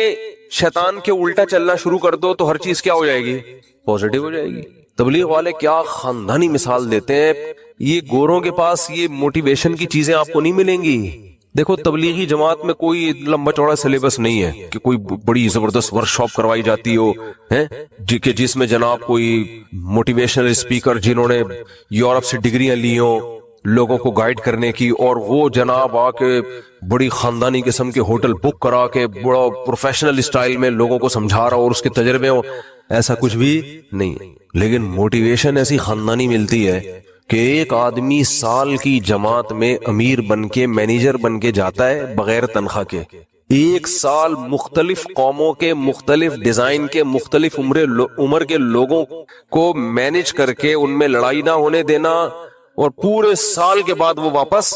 شیطان کے الٹا چلنا شروع کر دو تو ہر چیز کیا ہو جائے گی؟ پوزیٹو ہو جائے گی. تبلیغ والے کیا خاندانی مثال دیتے ہیں. یہ گوروں کے پاس یہ موٹیویشن کی چیزیں آپ کو نہیں ملیں گی. دیکھو تبلیغی جماعت میں کوئی لمبا چوڑا سلیبس نہیں ہے کہ کوئی بڑی زبردست ورک شاپ کروائی جاتی ہو کہ جس میں جناب کوئی موٹیویشنل اسپیکر جنہوں نے یورپ سے ڈگریاں لی ہوں لوگوں کو گائیڈ کرنے کی، اور وہ جناب آ کے بڑی خاندانی قسم کے ہوٹل بک کرا کے بڑا پروفیشنل اسٹائل میں لوگوں کو سمجھا رہا اور اس کے تجربے ہو. ایسا کچھ بھی نہیں. لیکن موٹیویشن ایسی خاندانی ملتی ہے کہ ایک آدمی سال کی جماعت میں امیر بن کے، مینیجر بن کے جاتا ہے بغیر تنخواہ کے. ایک سال مختلف قوموں کے، مختلف ڈیزائن کے، مختلف عمر کے لوگوں کو مینیج کر کے ان میں لڑائی نہ ہونے دینا، اور پورے سال کے بعد وہ واپس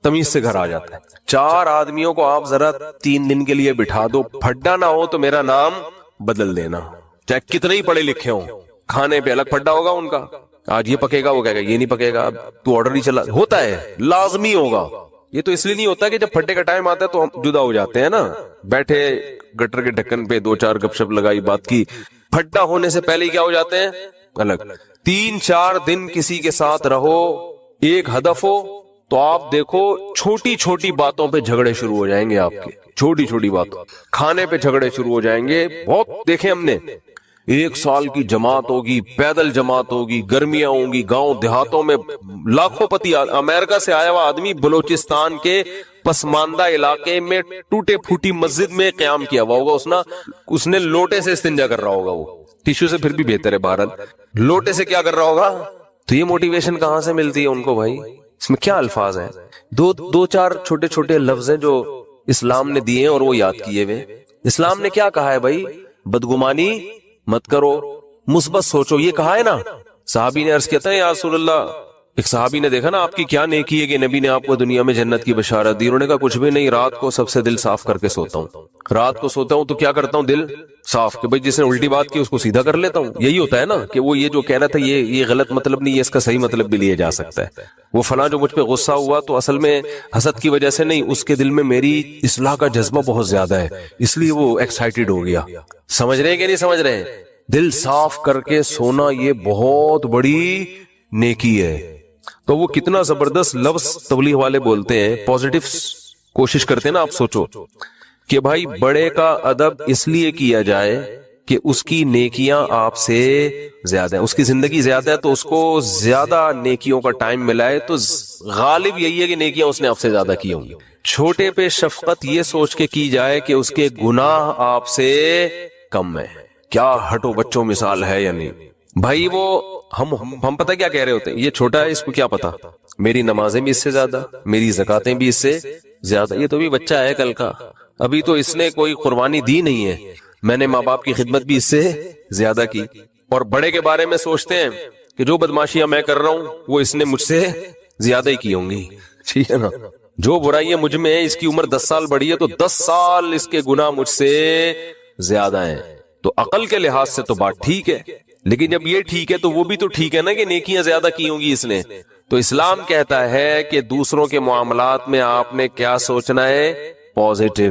تمیز سے گھر آ جاتا ہے. 4 آدمیوں کو آپ ذرا 3 دن کے لیے بٹھا دو، پھڈا نہ ہو تو میرا نام بدل دینا، چاہے کتنے ہی پڑھے لکھے ہوں. کھانے پہ الگ پھڈا ہوگا ان کا، آج یہ پکے گا، وہ کہے گا یہ نہیں پکے گا، تو آرڈر نہیں چلا ہوتا ہے، لازمی ہوگا. یہ تو اس لیے نہیں ہوتا کہ جب پھڈے کا ٹائم آتا ہے تو ہم جدا ہو جاتے ہیں نا، بیٹھے گٹر کے ڈھکن پہ 2-4 گپ شپ لگائی، بات کی. پھڈا ہونے سے پہلے ہی کیا ہو جاتے ہیں؟ الگ. 3-4 دن کسی کے ساتھ رہو، ایک ہدف ہو، تو آپ دیکھو چھوٹی چھوٹی باتوں پہ جھگڑے شروع ہو جائیں گے آپ کے. چھوٹی چھوٹی باتوں، کھانے پہ جھگڑے شروع ہو جائیں گے. بہت دیکھیں ہم نے. 1 سال کی جماعت ہوگی، پیدل جماعت ہوگی، گرمیاں ہوں گی، گاؤں دیہاتوں میں لاکھوں پتی. امریکہ سے آیا ہوا آدمی بلوچستان کے پسماندہ علاقے میں ٹوٹے پھوٹی مسجد میں قیام کیا ہوا ہوگا. اس نے لوٹے سے استنجا کر رہا ہوگا، وہ ٹیشو سے پھر بھی بہتر ہے، بہرحال لوٹے سے کیا کر رہا ہوگا. تو یہ موٹیویشن کہاں سے ملتی ہے ان کو بھائی؟ اس میں کیا الفاظ ہیں؟ 2-4 چھوٹے چھوٹے لفظ ہیں جو اسلام نے دیے ہیں اور وہ یاد کیے ہوئے. اسلام نے کیا کہا ہے بھائی؟ بدگمانی مت کرو، مثبت سوچو. یہ کہا ہے نا. صحابی نے عرض کیا تھا یا رسول اللہ، ایک صحابی نے دیکھا نا آپ کی کیا نیکی ہے کہ نبی نے آپ کو دنیا میں جنت کی بشارت دی. انہوں نے کہا کچھ بھی نہیں، رات کو سب سے دل صاف کر کے سوتا ہوں. رات کو سوتا ہوں تو کیا کرتا ہوں؟ دل صاف. کہ بھائی جس نے الٹی بات کی اس کو سیدھا کر لیتا ہوں. یہی ہوتا ہے نا کہ وہ یہ جو کہہ رہا تھا یہ غلط مطلب نہیں، یہ اس کا صحیح مطلب بھی لیا جا سکتا ہے. وہ فلاں جو مجھ پہ غصہ ہوا تو اصل میں حسد کی وجہ سے نہیں، اس کے دل میں میری اصلاح کا جذبہ بہت زیادہ ہے، اس لیے وہ ایکسائٹیڈ ہو گیا. سمجھ رہے ہیں کہ نہیں سمجھ رہے ہیں؟ دل صاف کر کے سونا یہ بہت بڑی نیکی ہے. تو وہ کتنا زبردست لفظ تبلیغ والے بولتے ہیں، پوزیٹو کوشش کرتے ہیں نا. آپ سوچو کہ بھائی بڑے کا ادب اس لیے کیا جائے کہ اس کی نیکیاں آپ سے زیادہ ہیں، اس کی زندگی زیادہ ہے تو اس کو زیادہ نیکیوں کا ٹائم ملا ہے، تو غالب یہی ہے کہ نیکیاں اس نے آپ سے زیادہ کی ہوں گی. چھوٹے پہ شفقت یہ سوچ کے کی جائے کہ اس کے گناہ آپ سے کم ہے. کیا ہٹو بچوں مثال ہے یا نہیں بھائی؟ وہ ہم پتہ کیا کہہ رہے ہوتے ہیں، یہ چھوٹا ہے اس کو کیا پتا، میری نمازیں بھی اس سے زیادہ، میری زکاتیں بھی اس سے زیادہ. یہ تو بھی بچہ ہے کل کا، ابھی تو اس نے کوئی قربانی دی نہیں ہے، میں نے ماں باپ کی خدمت بھی اس سے زیادہ کی. اور بڑے کے بارے میں سوچتے ہیں کہ جو بدماشیاں میں کر رہا ہوں وہ اس نے مجھ سے زیادہ ہی کی ہوں گی. ٹھیک ہے نا؟ جو برائیاں مجھ میں ہے، اس کی عمر 10 سال بڑی ہے تو 10 سال اس کے گناہ مجھ سے زیادہ ہیں. تو عقل کے لحاظ سے تو بات ٹھیک ہے، لیکن جب یہ ٹھیک ہے تو وہ بھی تو ٹھیک ہے نا کہ نیکیاں زیادہ کی ہوں گی اس نے. تو اسلام کہتا ہے کہ دوسروں کے معاملات میں آپ نے کیا سوچنا ہے؟ پوزیٹو،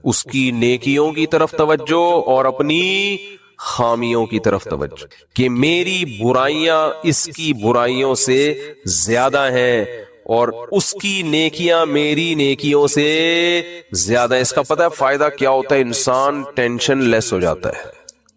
اس کی نیکیوں کی طرف توجہ اور اپنی خامیوں کی طرف توجہ کہ میری برائیاں اس کی برائیوں سے زیادہ ہیں اور اس کی نیکیاں میری نیکیوں سے زیادہ. اس کا پتہ ہے فائدہ کیا ہوتا ہے؟ انسان ٹینشن لیس ہو جاتا ہے،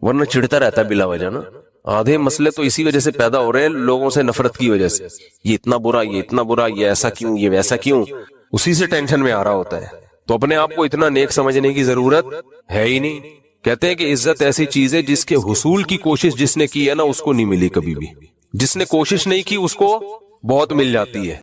ورنہ چڑھتا رہتا ہے بلا وجہ نا. آدھے مسئلے تو اسی وجہ سے پیدا ہو رہے ہیں، لوگوں سے نفرت کی وجہ سے. یہ اتنا برا، یہ اتنا برا، یہ ایسا کیوں، یہ ویسا کیوں، اسی سے ٹینشن میں آ رہا ہوتا ہے. تو اپنے آپ کو اتنا نیک سمجھنے کی ضرورت ہے ہی نہیں. کہتے ہیں کہ عزت ایسی چیز ہے جس کے حصول کی کوشش جس نے کی ہے نا اس کو نہیں ملی کبھی بھی. جس نے کوشش نہیں کی اس کو بہت مل جاتی ہے.